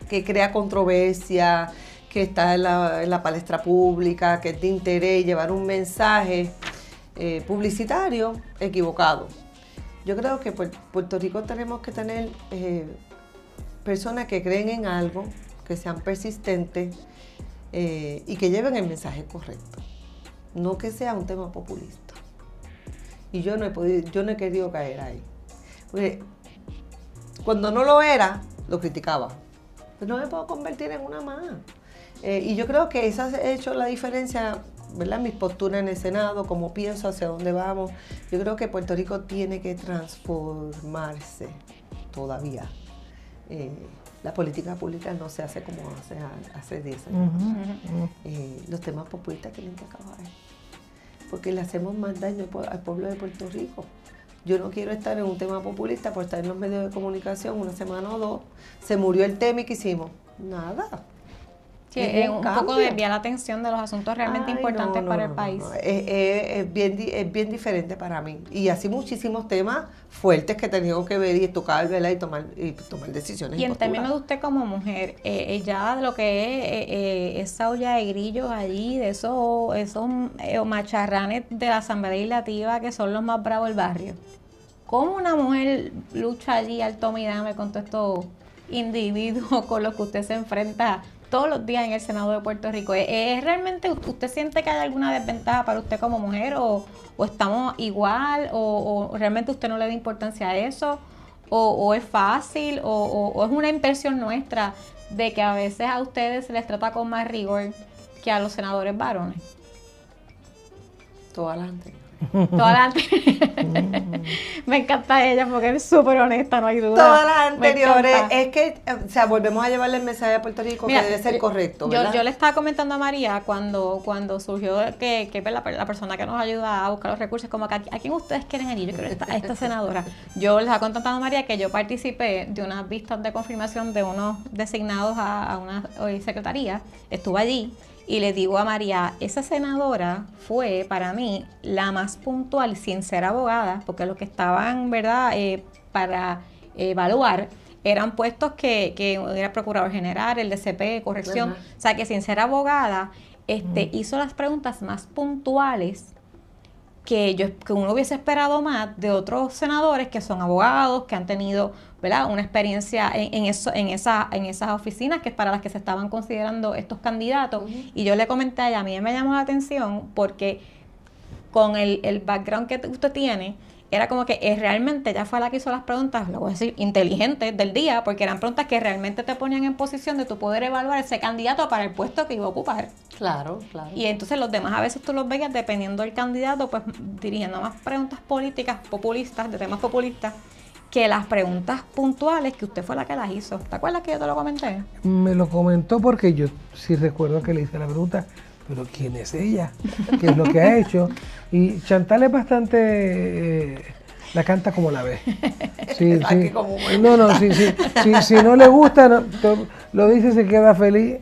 que crea controversia, que está en la palestra pública, que es de interés, llevar un mensaje publicitario equivocado. Yo creo que en Puerto Rico tenemos que tener personas que creen en algo, que sean persistentes y que lleven el mensaje correcto. No que sea un tema populista. Y yo no he querido caer ahí. Porque cuando no lo era, lo criticaba. Pero no me puedo convertir en una más. Y yo creo que esa ha hecho la diferencia, ¿verdad? Mis posturas en el Senado, cómo pienso, hacia dónde vamos. Yo creo que Puerto Rico tiene que transformarse todavía. La política pública no se hace como hace 10 años. Los temas populistas tienen que acabar. Porque le hacemos más daño al pueblo de Puerto Rico. Yo no quiero estar en un tema populista por estar en los medios de comunicación una semana o dos. Se murió el tema y ¿qué hicimos? Nada. Sí, es un poco desviar la atención de los asuntos realmente importantes para el país. No. Es bien diferente para mí. Y así muchísimos temas fuertes que he tenido que ver y tocar, ¿verdad? Y tomar decisiones. Y en términos de usted como mujer, ya lo que es esa olla de grillos allí, de esos macharranes de la Asamblea Legislativa que son los más bravos del barrio. ¿Cómo una mujer lucha allí al toma y dame con todos estos individuos con los que usted se enfrenta todos los días en el Senado de Puerto Rico? ¿Es realmente, usted siente que hay alguna desventaja para usted como mujer o estamos igual o realmente usted no le da importancia a eso o es fácil o es una impresión nuestra de que a veces a ustedes se les trata con más rigor que a los senadores varones? Todas las anteriores. Me encanta ella porque es súper honesta, no hay duda. Todas las anteriores, es que, o sea, volvemos a llevarle el mensaje a Puerto Rico. Mira, que debe ser correcto, ¿verdad? Yo le estaba comentando a María cuando surgió que la persona que nos ayuda a buscar los recursos, como que ¿a quién ustedes quieren allí? Yo quiero a esta senadora. Yo les estaba contando a María que yo participé de unas vistas de confirmación de unos designados a una secretaría, estuve allí. Y le digo a María, esa senadora fue para mí la más puntual, sin ser abogada, porque los que estaban, ¿verdad?, para evaluar eran puestos que era procurador general, el DCP, corrección. Uh-huh. O sea, que sin ser abogada, hizo las preguntas más puntuales que uno hubiese esperado más de otros senadores que son abogados, que han tenido, ¿verdad?, una experiencia en esas oficinas que es para las que se estaban considerando estos candidatos. Uh-huh. Y yo le comenté a ella, a mí me llamó la atención porque con el background que usted tiene, era como que realmente ella fue la que hizo las preguntas, lo voy a decir, inteligentes del día, porque eran preguntas que realmente te ponían en posición de tu poder evaluar ese candidato para el puesto que iba a ocupar. Claro, claro. Y entonces los demás a veces tú los veías, dependiendo del candidato, pues dirigiendo más preguntas políticas, populistas, de temas populistas, que las preguntas puntuales que usted fue la que las hizo. ¿Te acuerdas que yo te lo comenté? Me lo comentó porque yo sí recuerdo que le hice la pregunta, pero ¿quién es ella? ¿Qué es lo que ha hecho? Y Chantal es bastante... la canta como la ve. Sí, sí. Si no le gusta, lo dice, se queda feliz.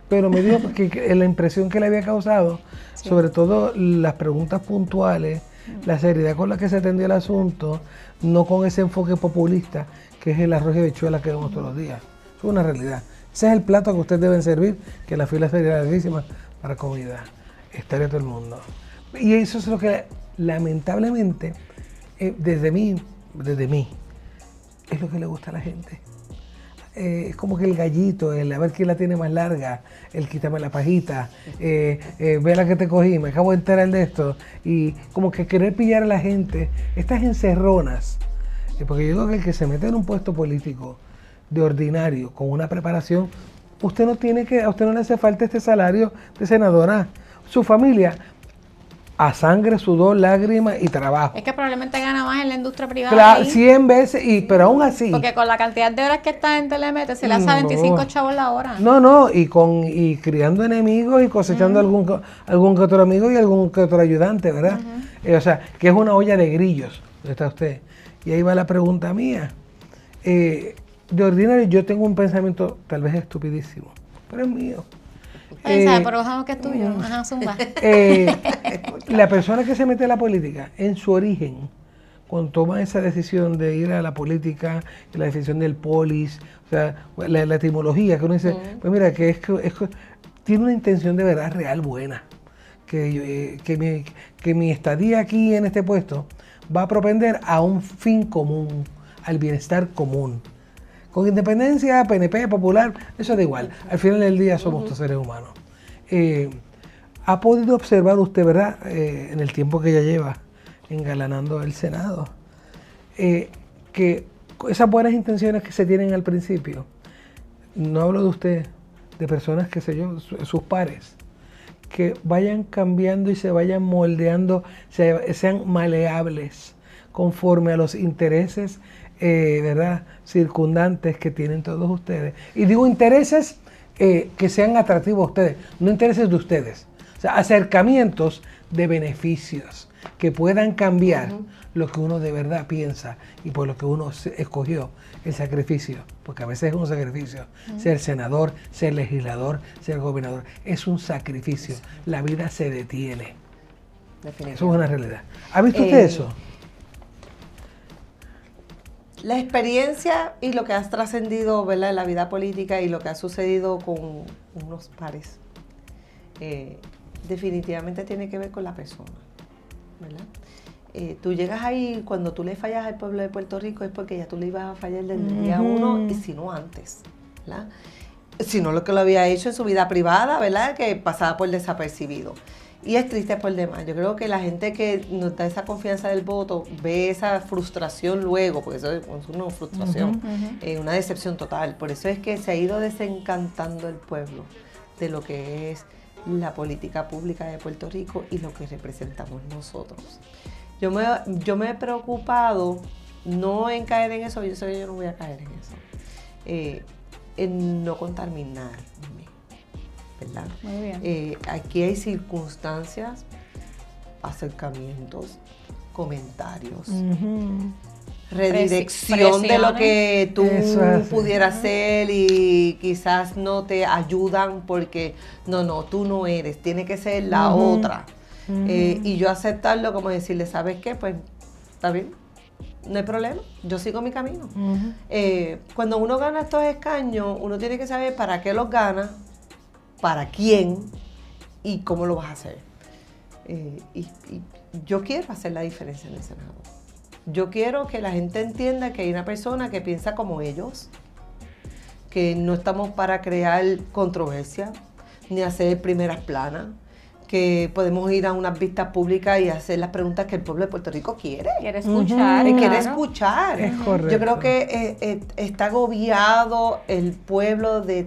Pero me dijo que la impresión que le había causado, sí, sobre todo las preguntas puntuales, la seriedad con la que se atendió el asunto, no con ese enfoque populista, que es el arroz y habichuela que vemos todos los días. Es una realidad. Ese es el plato que ustedes deben servir, que la fila sería larguísima para comida. Estaría todo el mundo. Y eso es lo que, lamentablemente, desde mí, es lo que le gusta a la gente. Es como que el gallito, el a ver quién la tiene más larga, el quítame la pajita, ve la que te cogí, me acabo de enterar de esto, y como que querer pillar a la gente, estas encerronas, porque yo digo que el que se mete en un puesto político de ordinario, con una preparación, a usted no le hace falta este salario de senadora, su familia, a sangre, sudor, lágrimas y trabajo. Es que probablemente gana más en la industria privada. Claro, 100 veces, pero aún así. Porque con la cantidad de horas que está en Telemete, se le hace 25 chavos la hora. No, y criando enemigos y cosechando algún que otro amigo y algún que otro ayudante, ¿verdad? O sea, que es una olla de grillos, está usted. Y ahí va la pregunta mía. De ordinario yo tengo un pensamiento tal vez estupidísimo, pero es mío. Pero bajamos que es tuyo. Ajá, zumba. La persona que se mete a la política, en su origen, cuando toman esa decisión de ir a la política, la decisión del polis, o sea, la etimología, que uno dice, pues mira, que tiene una intención de verdad real buena, que mi estadía aquí en este puesto va a propender a un fin común, al bienestar común. Con independencia, PNP, popular, eso da igual. Al final del día somos todos seres humanos. ¿Ha podido observar usted, verdad, en el tiempo que ya lleva engalanando el Senado, que esas buenas intenciones que se tienen al principio, no hablo de usted, de personas, qué sé yo, sus pares, que vayan cambiando y se vayan moldeando, sean maleables conforme a los intereses, ¿verdad?, circundantes que tienen todos ustedes? Y digo intereses que sean atractivos a ustedes, no intereses de ustedes. O sea, acercamientos de beneficios que puedan cambiar lo que uno de verdad piensa y por lo que uno escogió, el sacrificio, porque a veces es un sacrificio. Ser senador, ser legislador, ser gobernador, es un sacrificio. La vida se detiene. Eso es una realidad. ¿Ha visto usted eso? La experiencia y lo que has trascendido, ¿verdad?, en la vida política y lo que ha sucedido con unos pares, definitivamente tiene que ver con la persona, ¿verdad? Tú llegas ahí, cuando tú le fallas al pueblo de Puerto Rico es porque ya tú le ibas a fallar desde el día uno, y si no antes, ¿verdad? Si no lo que lo había hecho en su vida privada, ¿verdad?, que pasaba por desapercibido. Y es triste por demás. Yo creo que la gente que nos da esa confianza del voto ve esa frustración luego, porque eso es una frustración, una decepción total. Por eso es que se ha ido desencantando el pueblo de lo que es la política pública de Puerto Rico y lo que representamos nosotros. Yo me he preocupado no en caer en eso, yo sé que yo no voy a caer en eso, en no contaminarme, ¿verdad? Muy bien. Aquí hay circunstancias, acercamientos, comentarios, redirección de lo que tú pudieras ser y quizás no te ayudan porque no, tú no eres, tiene que ser la otra. Y yo aceptarlo como decirle, ¿sabes qué? Pues está bien, no hay problema, yo sigo mi camino. Cuando uno gana estos escaños, uno tiene que saber para qué los gana, para quién y cómo lo vas a hacer. Y yo quiero hacer la diferencia en el Senado. Yo quiero que la gente entienda que hay una persona que piensa como ellos, que no estamos para crear controversia, ni hacer primeras planas, que podemos ir a unas vistas públicas y hacer las preguntas que el pueblo de Puerto Rico quiere. Quiere escuchar. Quiere escuchar. Es correcto. Yo creo que está agobiado el pueblo de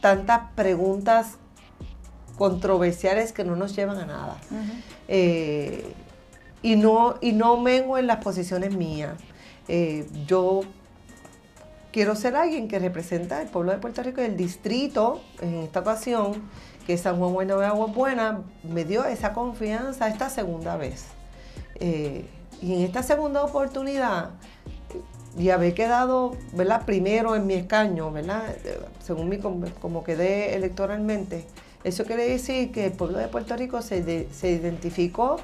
tantas preguntas controversiales que no nos llevan a nada. Y no mengo en las posiciones mías. Yo quiero ser alguien que representa al pueblo de Puerto Rico y el distrito, en esta ocasión, que San Juan Guaynabo Aguas Buenas me dio esa confianza esta segunda vez. Y en esta segunda oportunidad, y haber quedado, ¿verdad?, primero en mi escaño, ¿verdad?, según como quedé electoralmente, eso quiere decir que el pueblo de Puerto Rico se identificó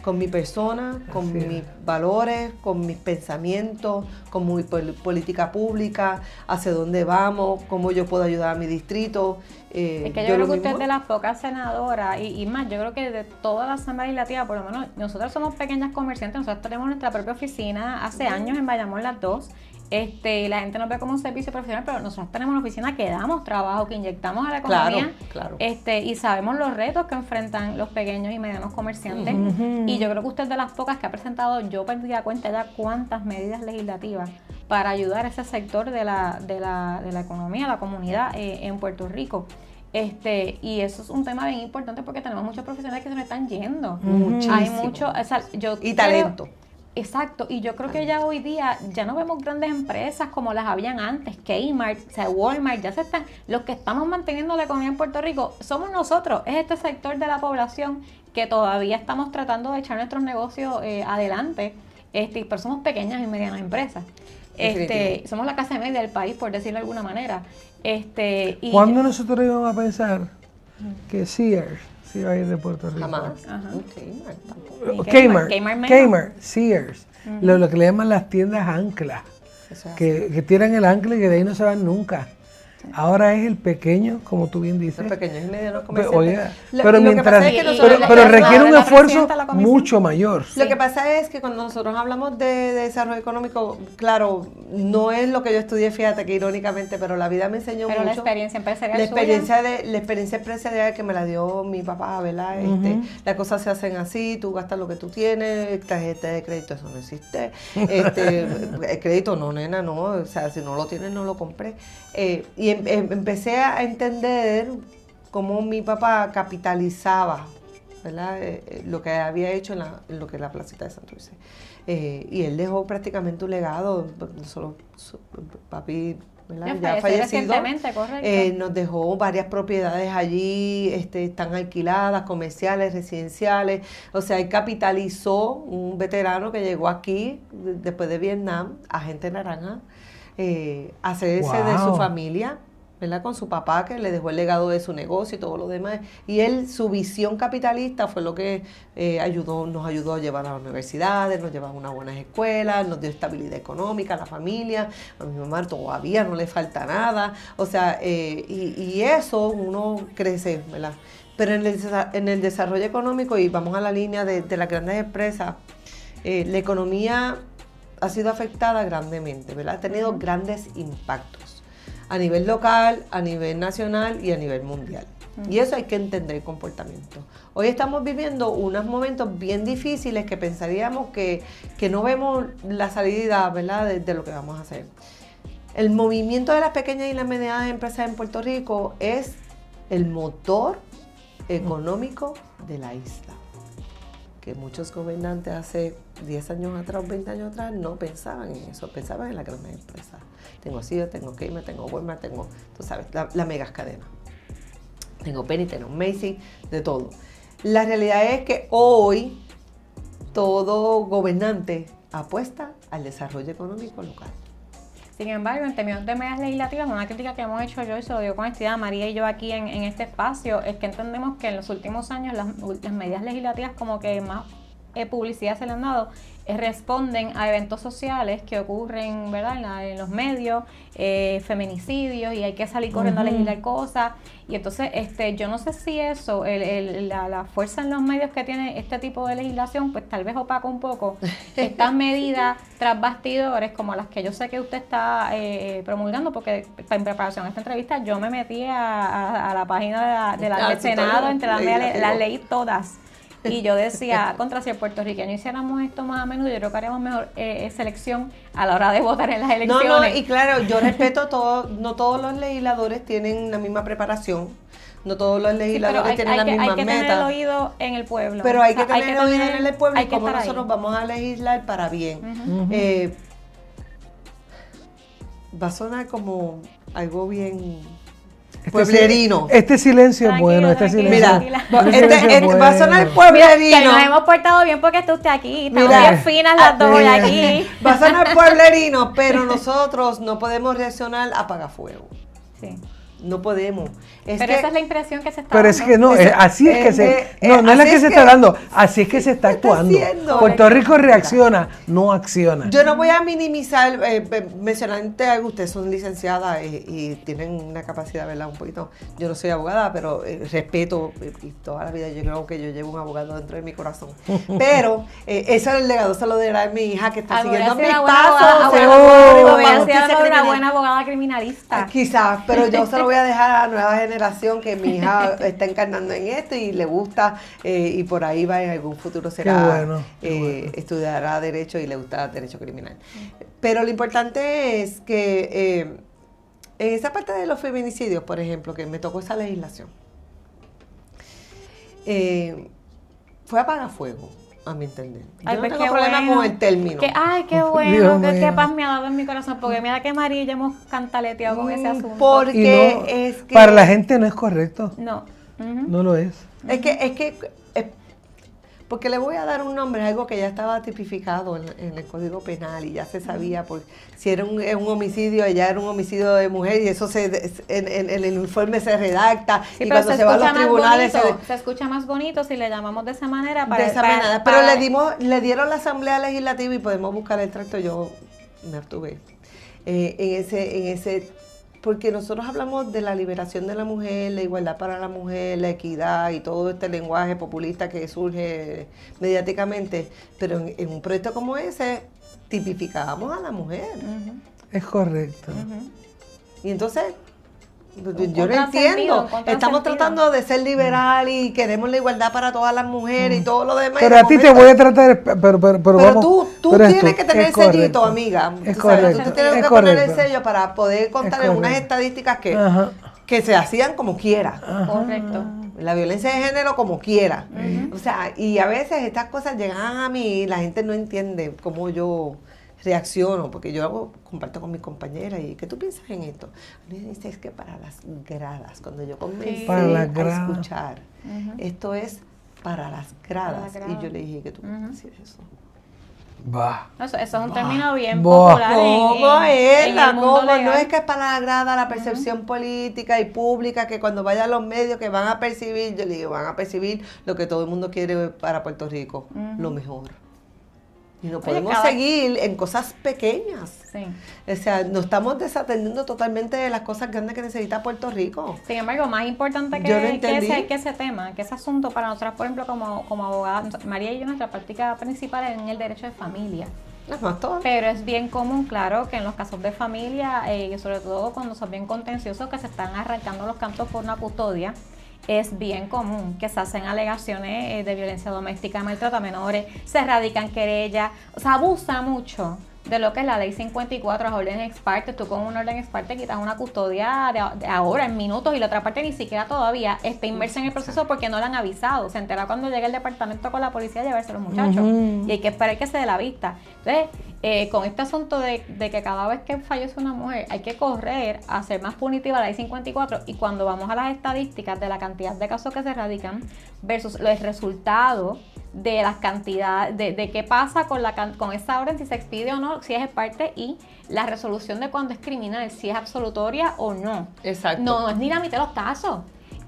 con mi persona, con mis valores, con mis pensamientos, con mi política pública, hacia dónde vamos, cómo yo puedo ayudar a mi distrito. Es que yo creo que usted es de las pocas senadoras y más, yo creo que de toda la Asamblea Legislativa, por lo menos nosotros somos pequeñas comerciantes, nosotros tenemos nuestra propia oficina hace años en Bayamón las dos. La gente nos ve como un servicio profesional, pero nosotros tenemos una oficina que damos trabajo, que inyectamos a la economía, claro. Y sabemos los retos que enfrentan los pequeños y medianos comerciantes. Y yo creo que usted es de las pocas que ha presentado, yo perdí la cuenta ya cuántas medidas legislativas para ayudar a ese sector de la economía, la comunidad en Puerto Rico. Y eso es un tema bien importante porque tenemos muchos profesionales que se nos están yendo. Muchísimo. Hay mucho, talento. Exacto, y yo creo que ya hoy día ya no vemos grandes empresas como las habían antes, Kmart, o sea, Walmart, los que estamos manteniendo la economía en Puerto Rico somos nosotros, es este sector de la población que todavía estamos tratando de echar nuestros negocios adelante, pero somos pequeñas y medianas empresas. Somos la clase media del país, por decirlo de alguna manera. ¿Cuándo nosotros íbamos a pensar que Sears se iba a ir de Puerto Rico? Jamás. Kmart, Sears. lo que le llaman las tiendas anclas, que tiran el ancla y que de ahí no se van nunca. Ahora es el pequeño, como tú bien dices. El pequeño y mediano comerciante. Pero requiere un esfuerzo mucho mayor. Lo que pasa es que cuando nosotros hablamos de desarrollo económico, claro, no es lo que yo estudié, fíjate que irónicamente, pero la vida me enseñó mucho. La experiencia empresarial la experiencia empresarial que me la dio mi papá, ¿verdad? Las cosas se hacen así, tú gastas lo que tú tienes, tarjeta de crédito, eso no existe. El crédito no, nena, no, o sea, si no lo tienes, no lo compré. Y empecé a entender cómo mi papá capitalizaba, ¿verdad? Lo que había hecho en lo que es la placita de Santurce. Y él dejó prácticamente un legado, no solo papi, ¿verdad? Ya fallecido, nos dejó varias propiedades allí, están alquiladas, comerciales, residenciales, o sea, él capitalizó un veterano que llegó aquí después de Vietnam, agente naranja, hacerse de su familia, ¿verdad? Con su papá, que le dejó el legado de su negocio y todo lo demás. Y él, su visión capitalista fue lo que nos ayudó a llevar a las universidades, nos llevaba a unas buenas escuelas, nos dio estabilidad económica a la familia. A mi mamá todavía no le falta nada. O sea, y eso uno crece, ¿verdad? Pero en el desarrollo económico, y vamos a la línea de las grandes empresas, la economía ha sido afectada grandemente, ¿verdad? Ha tenido grandes impactos a nivel local, a nivel nacional y a nivel mundial. Y eso hay que entender el comportamiento. Hoy estamos viviendo unos momentos bien difíciles que pensaríamos que no vemos la salida, ¿verdad?, de lo que vamos a hacer. El movimiento de las pequeñas y las medianas empresas en Puerto Rico es el motor económico de la isla. Que muchos gobernantes hace 10 años atrás, 20 años atrás, no pensaban en eso, pensaban en las grandes empresas. Tengo Sears, tengo Kmart, tengo Walmart, tengo, tú sabes, la megas cadena. Tengo Penny, tengo Macy's, de todo. La realidad es que hoy todo gobernante apuesta al desarrollo económico local. Sin embargo, en términos de medidas legislativas, una crítica que hemos hecho yo y se lo digo con honestidad María y yo aquí en este espacio, es que entendemos que en los últimos años las medidas legislativas como que más publicidad se le han dado, responden a eventos sociales que ocurren, ¿verdad?, en los medios, feminicidios, y hay que salir corriendo a legislar cosas. Y entonces yo no sé si eso, la fuerza en los medios que tiene este tipo de legislación, pues tal vez opaca un poco estas medidas tras bastidores, como las que yo sé que usted está promulgando, porque en preparación a esta entrevista yo me metí a la página del Senado, entre las leí todas. Y yo decía, contra si el puertorriqueño hiciéramos esto más a menudo, yo creo que haríamos mejor selección a la hora de votar en las elecciones. No, y claro, yo respeto todo, no todos los legisladores tienen la misma preparación, no todos los legisladores tienen la misma meta. Hay que tener el oído en el pueblo. Pero hay que tener el oído en el pueblo, y como nosotros vamos a legislar para bien. Va a sonar como algo bien pueblerino. Este silencio es bueno, este silencio. Mira, va a sonar pueblerino. Mira, que nos hemos portado bien porque está usted aquí. Estamos bien finas las dos aquí. Va a sonar pueblerino, pero nosotros no podemos reaccionar a apagafuego. Sí. No podemos. Pero esa es la impresión que se está dando. Pero es que no, así es que se... No es la que se está dando, así es que se está actuando. Puerto Rico reacciona, no acciona. Yo no voy a minimizar, mencionarte algo, ustedes son licenciadas y tienen una capacidad, ¿verdad? Un poquito. Yo no soy abogada, pero respeto, y toda la vida yo creo que yo llevo un abogado dentro de mi corazón. Pero eso es el legado, se lo dará mi hija que está siguiendo mis pasos. Voy a ser una buena abogada criminalista. Quizás, pero yo se lo voy a dejar a la nueva generación, que mi hija está encarnando en esto y le gusta, y por ahí va, en algún futuro será, estudiará Derecho y le gusta Derecho Criminal. Pero lo importante es que en esa parte de los feminicidios, por ejemplo, que me tocó esa legislación, fue apagafuego, a mi entender. Yo no tengo problema con el término. Qué bueno, qué paz me ha dado en mi corazón, porque mira que María y yo hemos cantaleteado con ese asunto. Porque es que... Para la gente no es correcto. No. No lo es. Es que porque le voy a dar un nombre, algo que ya estaba tipificado en el Código Penal y ya se sabía, por, si era un homicidio, ya era un homicidio de mujer y eso en el informe se redacta sí, y cuando se va a los tribunales se escucha más bonito si le llamamos de esa manera. Pero le dieron la Asamblea Legislativa y podemos buscar el tracto, yo me abstuve en ese porque nosotros hablamos de la liberación de la mujer, la igualdad para la mujer, la equidad y todo este lenguaje populista que surge mediáticamente, pero en un proyecto como ese tipificábamos a la mujer. Es correcto. Y entonces, yo no entiendo, estamos tratando de ser liberal y queremos la igualdad para todas las mujeres y todo lo demás. Pero a ti te voy a tratar, pero vamos, tú tienes que tener el sellito, amiga. Es correcto. Tú tienes que poner el sello para poder contar en unas estadísticas que se hacían como quiera. Correcto. La violencia de género como quiera. O sea, y a veces estas cosas llegan a mí y la gente no entiende cómo yo reacciono, porque yo comparto con mis compañeras y ¿qué tú piensas en esto? Me dice, es que para las gradas, cuando yo comencé a escuchar, esto es para las gradas. Y yo le dije, ¿qué tú puedes decir eso? Eso es un término bien popular. ¿Cómo no es que es para la grada la percepción política y pública, que cuando vayan a los medios que van a percibir, yo le digo, van a percibir lo que todo el mundo quiere para Puerto Rico, lo mejor. Y no podemos seguir en cosas pequeñas. Sí. O sea, nos estamos desatendiendo totalmente de las cosas grandes que necesita Puerto Rico. Sin embargo, más importante que ese tema, que ese asunto para nosotras, por ejemplo, como abogadas, María y yo, nuestra práctica principal es en el derecho de familia. Pero es bien común, claro, que en los casos de familia, y sobre todo cuando son bien contenciosos, que se están arrancando los cantos por una custodia, es bien común que se hacen alegaciones de violencia doméstica, maltrato a menores, se radican querellas, o sea, abusa mucho de lo que es la ley 54, las órdenes ex parte. Tú con una orden ex parte quitas una custodia de ahora, en minutos, y la otra parte ni siquiera todavía está inmersa en el proceso porque no la han avisado. Se entera cuando llega el departamento con la policía a llevarse a los muchachos. Y hay que esperar que se dé la vista. Entonces, con este asunto de que cada vez que fallece una mujer hay que correr a hacer más punitiva la ley 54, y cuando vamos a las estadísticas de la cantidad de casos que se radican versus el resultado de las cantidades, de qué pasa con esa orden, si se expide o no, si es parte, y la resolución de cuando es criminal, si es absolutoria o no. Exacto. No es ni la mitad de los casos.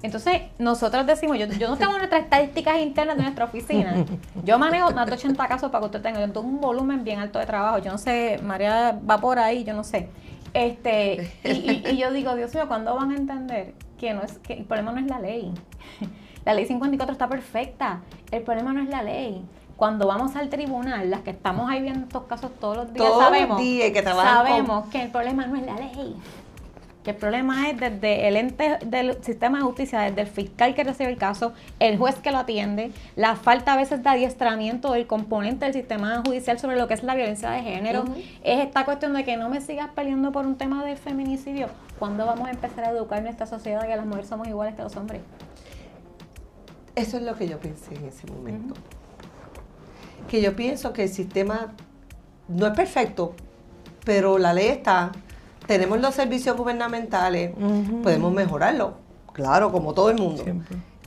Entonces, nosotros decimos, yo no tengo nuestras estadísticas internas de nuestra oficina. Yo manejo más de 80 casos para que usted tenga. Yo tengo un volumen bien alto de trabajo. Yo no sé, María va por ahí, yo no sé. Y yo digo, Dios mío, ¿cuándo van a entender que el problema no es la ley? La ley 54 está perfecta. El problema no es la ley. Cuando vamos al tribunal, las que estamos ahí viendo estos casos todos los días, sabemos que el problema no es la ley. Que el problema es desde el ente del sistema de justicia, desde el fiscal que recibe el caso, el juez que lo atiende, la falta a veces de adiestramiento del componente del sistema judicial sobre lo que es la violencia de género. Es esta cuestión de que no me sigas peleando por un tema de feminicidio. ¿Cuándo vamos a empezar a educar en esta sociedad que las mujeres somos iguales que los hombres? Eso es lo que yo pensé en ese momento. Que yo pienso que el sistema no es perfecto, pero la ley está. Tenemos los servicios gubernamentales, podemos mejorarlo, claro, como todo el mundo.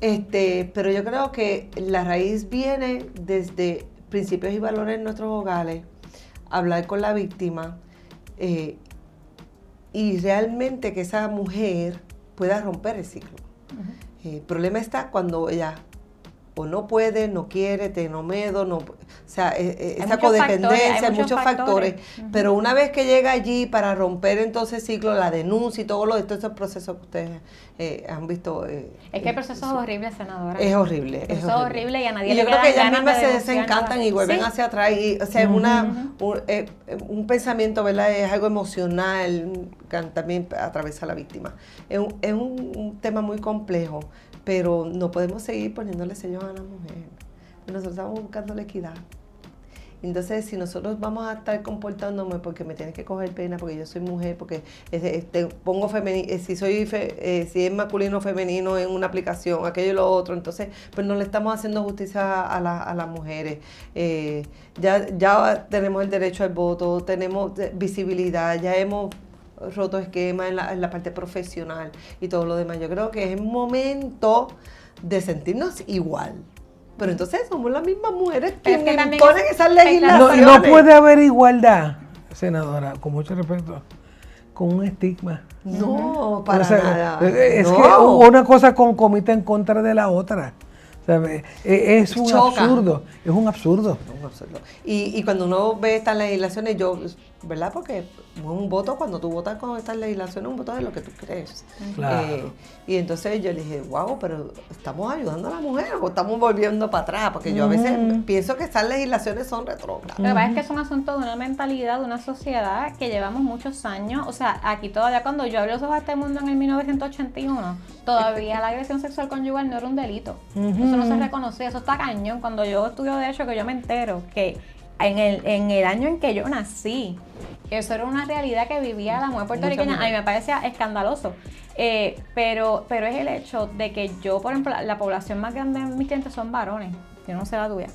Pero yo creo que la raíz viene desde principios y valores en nuestros hogares, hablar con la víctima y realmente que esa mujer pueda romper el ciclo. El problema está cuando ella o no puede, no quiere, tiene miedo, o sea, esa codependencia, hay muchos factores. Pero una vez que llega allí para romper entonces el ciclo, la denuncia y todos esos procesos que ustedes han visto. Es que el proceso es horrible, senadora. Es horrible. Es horrible y a nadie le yo creo que ellas mismas se desencantan y vuelven hacia atrás. Y, o sea, es un pensamiento, ¿verdad? Es algo emocional que también atraviesa a la víctima. Es un tema muy complejo, pero no podemos seguir poniéndole sellos a la mujer. Nosotros estamos buscando la equidad. Entonces, si nosotros vamos a estar comportándome porque me tienen que coger pena, porque yo soy mujer, porque pongo si es masculino o femenino en una aplicación, aquello y lo otro, entonces pues no le estamos haciendo justicia a las mujeres. Ya tenemos el derecho al voto, tenemos visibilidad, ya hemos roto esquemas en la parte profesional y todo lo demás. Yo creo que es momento de sentirnos igual. Pero entonces somos las mismas mujeres que Es que también imponen esas legislaciones. No puede haber igualdad, senadora, con mucho respeto, con un estigma. No, para O sea, nada. Es No. que una cosa concomita en contra de la otra. O sea, es un Choca. absurdo, es un absurdo. Un absurdo. Y cuando uno ve estas legislaciones, yo, ¿verdad? Porque un voto, cuando tú votas con estas legislaciones, un voto de lo que tú crees. Claro. Y entonces yo le dije, wow, pero estamos ayudando a la mujer o estamos volviendo para atrás, porque yo a veces pienso que estas legislaciones son retrógradas. Lo que pasa es que es un asunto de una mentalidad, de una sociedad que llevamos muchos años. O sea, aquí todavía cuando yo abrí los ojos a este mundo en el 1981, todavía la agresión sexual conyugal no era un delito. Eso no se reconocía, eso está cañón. Cuando yo estudio Derecho, que yo me entero que en el año en que yo nací, eso era una realidad que vivía la mujer puertorriqueña. A mí me parecía escandaloso. Pero es el hecho de que yo, por ejemplo, la población más grande de mis clientes son varones. Yo no sé la tuya.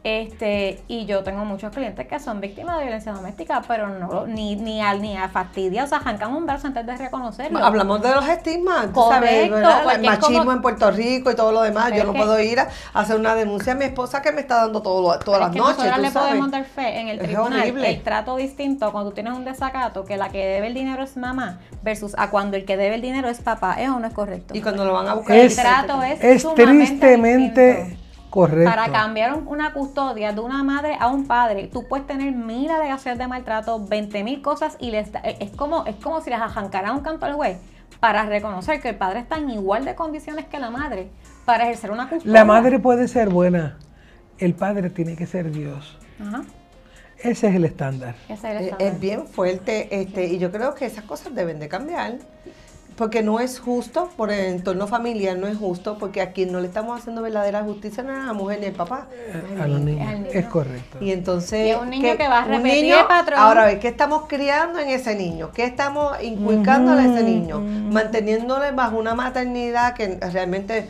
Y yo tengo muchos clientes que son víctimas de violencia doméstica, pero no ni a fastidia, o sea, arrancan un brazo antes de reconocerlo. Hablamos de los estigmas, tú Correcto, sabes, ¿verdad? El porque es machismo como- en Puerto Rico y todo lo demás. Pero Yo es no que- puedo ir a hacer una denuncia a mi esposa que me está dando todas Pero las es que noches, nosotros tú le sabes. podemos dar fe en el Es tribunal horrible. el trato distinto cuando tú tienes un desacato, que la que debe el dinero es mamá, versus a cuando el que debe el dinero es papá. ¿Es o no es correcto? Y cuando lo van a buscar... el Es- trato Es sumamente tristemente distinto. correcto. Para cambiar una custodia de una madre a un padre, tú puedes tener mil alegaciones de maltrato, 20,000 cosas, y es como si les arrancara un canto al juez para reconocer que el padre está en igual de condiciones que la madre para ejercer una custodia. La madre puede ser buena, el padre tiene que ser Dios. Ajá, Ese es el estándar. ese es el estándar. Es bien fuerte, y yo creo que esas cosas deben de cambiar, porque no es justo, por el entorno familiar no es justo, porque a quien no le estamos haciendo verdadera justicia no es a la mujer ni al papá. A los al niños. niño. Es correcto. Y entonces... Y es un niño que va a un repetir niño, el patrón. Ahora, ¿qué estamos criando en ese niño? ¿Qué estamos inculcándole a ese niño? Manteniéndole bajo una maternidad que realmente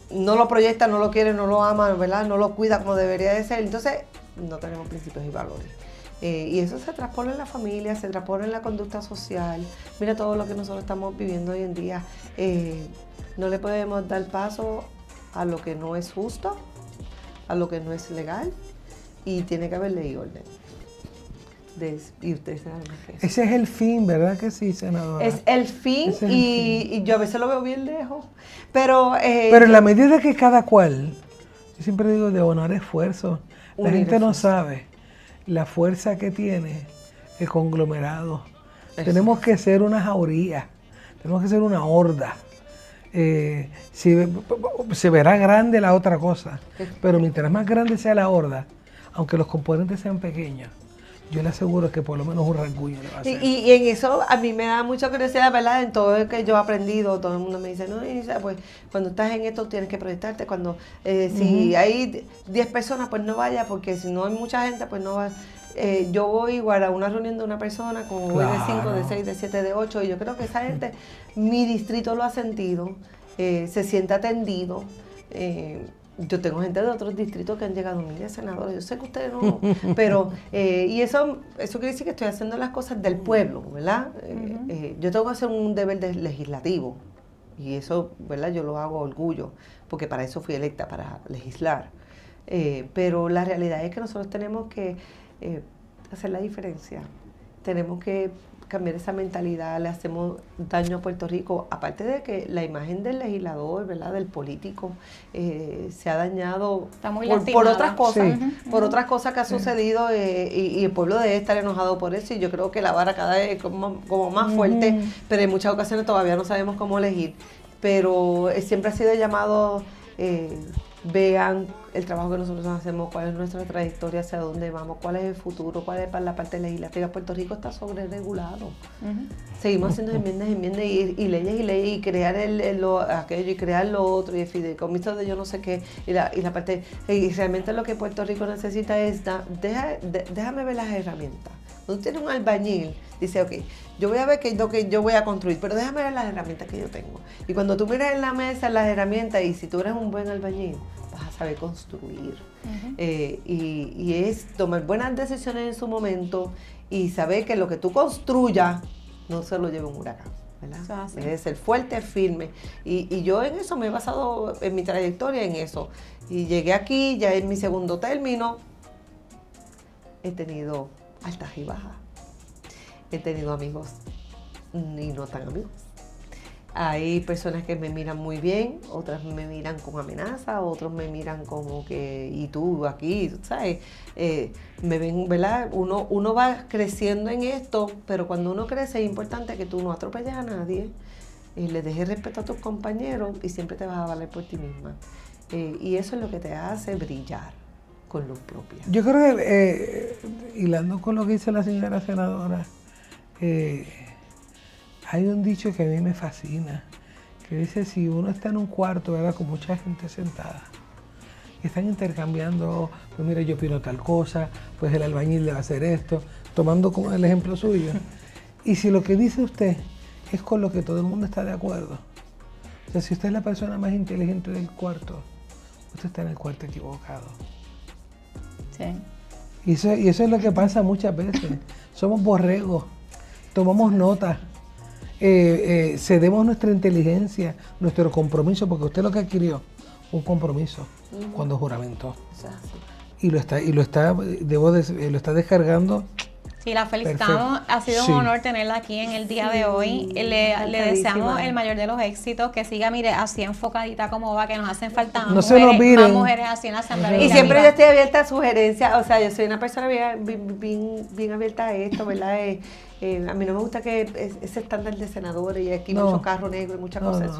no lo proyecta, no lo quiere, no lo ama, ¿verdad? No lo cuida como debería de ser. Entonces, no tenemos principios y valores. Y eso se transpone en la familia, se transpone en la conducta social. Mira todo lo que nosotros estamos viviendo hoy en día. No le podemos dar paso a lo que no es justo, a lo que no es legal, y tiene que haber ley y orden. Y ustedes saben más que eso. Ese es el fin, ¿verdad que sí, senadora? Es el fin, Ese es el y yo a veces lo veo bien lejos. Pero Pero en la medida que cada cual, yo siempre digo de honor esfuerzo, la Unir gente no esfuerzo. sabe la fuerza que tiene el conglomerado. Eso. Tenemos que ser una jauría, tenemos que ser una horda. Se verá grande la otra cosa, pero mientras más grande sea la horda, aunque los componentes sean pequeños, yo le aseguro que por lo menos un rasguño le va a hacer. Y en eso a mí me da mucha curiosidad, ¿verdad? En todo lo que yo he aprendido, todo el mundo me dice, no, Isa, pues cuando estás en esto tienes que proyectarte. Cuando si hay 10 personas, pues no vayas, porque si no hay mucha gente, pues no vas. Yo voy igual a una reunión de una persona, como voy de 5, de 6, de 7, de 8, y yo creo que esa gente, mi distrito lo ha sentido, se siente atendido. Yo tengo gente de otros distritos que han llegado, mire, senadores, yo sé que ustedes no, pero, y eso quiere decir que estoy haciendo las cosas del pueblo, ¿verdad? Yo tengo que hacer un deber legislativo, y eso, ¿verdad? Yo lo hago a orgullo, porque para eso fui electa, para legislar. Pero la realidad es que nosotros tenemos que hacer la diferencia, tenemos que cambiar esa mentalidad, le hacemos daño a Puerto Rico, aparte de que la imagen del legislador, ¿verdad? Del político, se ha dañado Está muy por lastimada. otras cosas, Sí. por otras cosas que ha sucedido, y el pueblo debe estar enojado por eso, y yo creo que la vara cada vez es como más fuerte, pero en muchas ocasiones todavía no sabemos cómo elegir, pero siempre ha sido llamado, vean el trabajo que nosotros hacemos, cuál es nuestra trayectoria, hacia dónde vamos, cuál es el futuro, cuál es para la parte legislativa. Puerto Rico está sobre regulado. Seguimos haciendo enmiendas y leyes, y crear aquello y crear lo otro, y el fideicomiso de yo no sé qué, y la parte, y realmente lo que Puerto Rico necesita es, déjame ver las herramientas. Cuando tú tienes un albañil, dice, ok, yo voy a ver qué es lo que yo voy a construir, pero déjame ver las herramientas que yo tengo. Y cuando tú miras en la mesa las herramientas, y si tú eres un buen albañil, vas a saber construir. Y es tomar buenas decisiones en su momento, y saber que lo que tú construyas no se lo lleve un huracán. ¿verdad? Debe ser fuerte, firme. Y yo en eso me he basado, en mi trayectoria, en eso. Y llegué aquí, ya en mi segundo término, he tenido altas y bajas. He tenido amigos y no tan amigos. Hay personas que me miran muy bien, otras me miran con amenaza, otros me miran como que, y tú aquí, ¿sabes? Me ven, ¿verdad? Uno va creciendo en esto, pero cuando uno crece es importante que tú no atropelles a nadie, le dejes respeto a tus compañeros y siempre te vas a valer por ti misma. Y eso es lo que te hace brillar con luz propia. Yo creo que, hilando con lo que dice la señora senadora, hay un dicho que a mí me fascina, que dice, si uno está en un cuarto, ¿verdad?, con mucha gente sentada, y están intercambiando, pues mira, yo opino tal cosa, pues el albañil le va a hacer esto, tomando como el ejemplo suyo. Y si lo que dice usted es con lo que todo el mundo está de acuerdo, o sea, si usted es la persona más inteligente del cuarto, usted está en el cuarto equivocado. Sí. Y eso es lo que pasa muchas veces. Somos borregos, tomamos nota. Cedemos nuestra inteligencia, nuestro compromiso, porque usted lo que adquirió, un compromiso cuando juramentó. Y lo está descargando. Sí, la felicitamos. Perfecto. Ha sido un honor tenerla aquí en el día de hoy. Le deseamos el mayor de los éxitos, que siga, mire, así enfocadita como va, que nos hacen falta más, más mujeres así en la Asamblea. Y siempre yo estoy abierta a sugerencias, o sea, yo soy una persona bien abierta a esto, ¿verdad? A mí no me gusta que ese estándar de senadores y aquí mucho carro negro y muchas cosas.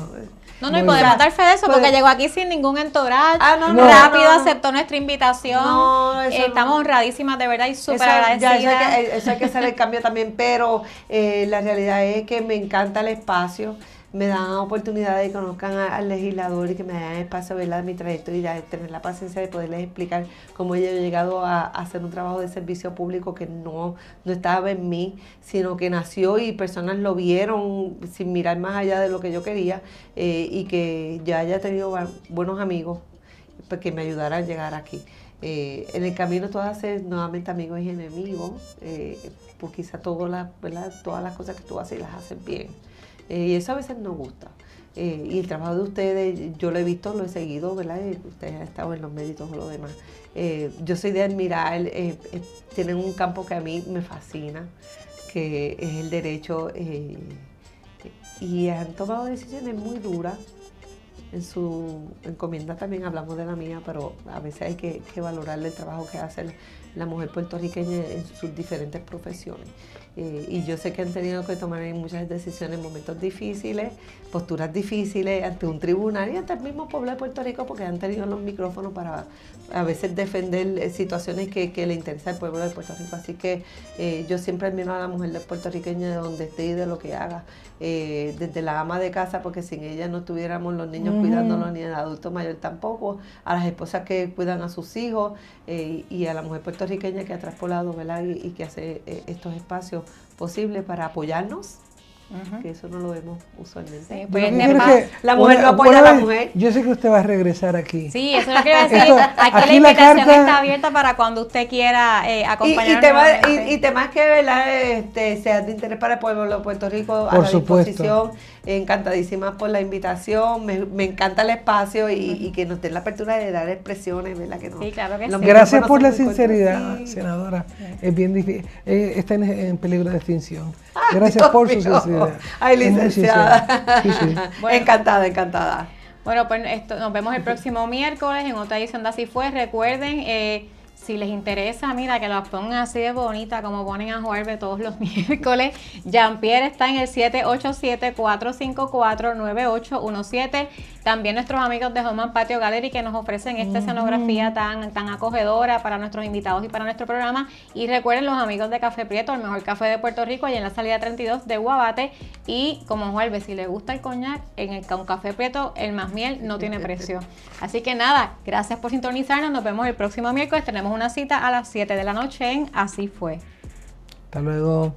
No, y podemos dar fe de eso, porque llegó aquí sin ningún entourage, rápido aceptó nuestra invitación. Estamos honradísimas, de verdad, y súper agradecidas. Eso hay que hacer el cambio también, pero la realidad es que me encanta el espacio. Me dan oportunidad de que conozcan al legislador y que me den espacio, ¿verdad?, de mi trayectoria y tener la paciencia de poderles explicar cómo yo he llegado a hacer un trabajo de servicio público que no estaba en mí, sino que nació y personas lo vieron sin mirar más allá de lo que yo quería, y que ya haya tenido buenos amigos que me ayudaran a llegar aquí. En el camino tú vas a hacer nuevamente amigos y enemigos, porque quizá todas las cosas que tú haces las haces bien. Y eso a veces nos gusta. Y el trabajo de ustedes, yo lo he visto, lo he seguido, ¿verdad? Ustedes han estado en los medios y todo lo demás. Yo soy de admirar, tienen un campo que a mí me fascina, que es el derecho, y han tomado decisiones muy duras. En su encomienda también hablamos de la mía, pero a veces hay que valorarle el trabajo que hace la mujer puertorriqueña en sus diferentes profesiones. Y yo sé que han tenido que tomar muchas decisiones en momentos difíciles, posturas difíciles ante un tribunal y ante el mismo pueblo de Puerto Rico, porque han tenido los micrófonos para a veces defender situaciones que le interesa al pueblo de Puerto Rico. Así que yo siempre admiro a la mujer puertorriqueña de donde esté y de lo que haga. Desde la ama de casa, porque sin ella no tuviéramos los niños cuidándolos, ni el adulto mayor tampoco, a las esposas que cuidan a sus hijos, y a la mujer puertorriqueña que ha traspolado, ¿verdad?, y que hace estos espacios posibles para apoyarnos, que eso no lo vemos usualmente. Sí, pues la mujer no apoya a la mujer. Yo sé que usted va a regresar aquí. Sí, eso es lo que iba a decir. Aquí la invitación está abierta para cuando usted quiera acompañarnos. Y temas que, ¿verdad?, sean de interés para el pueblo de Puerto Rico, a la disposición. Encantadísimas por la invitación, me encanta el espacio y que nos den la apertura de dar expresiones, ¿verdad? Que no, sí, claro que sí. Gracias por la sinceridad, senadora. Es bien difícil, está en peligro de extinción. Gracias por su sinceridad. Ay, licenciada. Sí. Bueno, encantada. Bueno, pues nos vemos el próximo miércoles en otra edición de Así Fue. Recuerden, si les interesa, mira, que las pongan así de bonita como ponen a Juarbe todos los miércoles. Jean-Pierre está en el 787-454-9817. También nuestros amigos de Home & Patio Gallery, que nos ofrecen esta escenografía tan acogedora para nuestros invitados y para nuestro programa. Y recuerden los amigos de Café Prieto, el mejor café de Puerto Rico, y en la salida 32 de Guabate. Y como Juarbe, si le gusta el coñac, con Café Prieto, el más miel no tiene precio. Así que nada, gracias por sintonizarnos. Nos vemos el próximo miércoles. Tenemos una cita a las 7 de la noche en Así Fue. Hasta luego.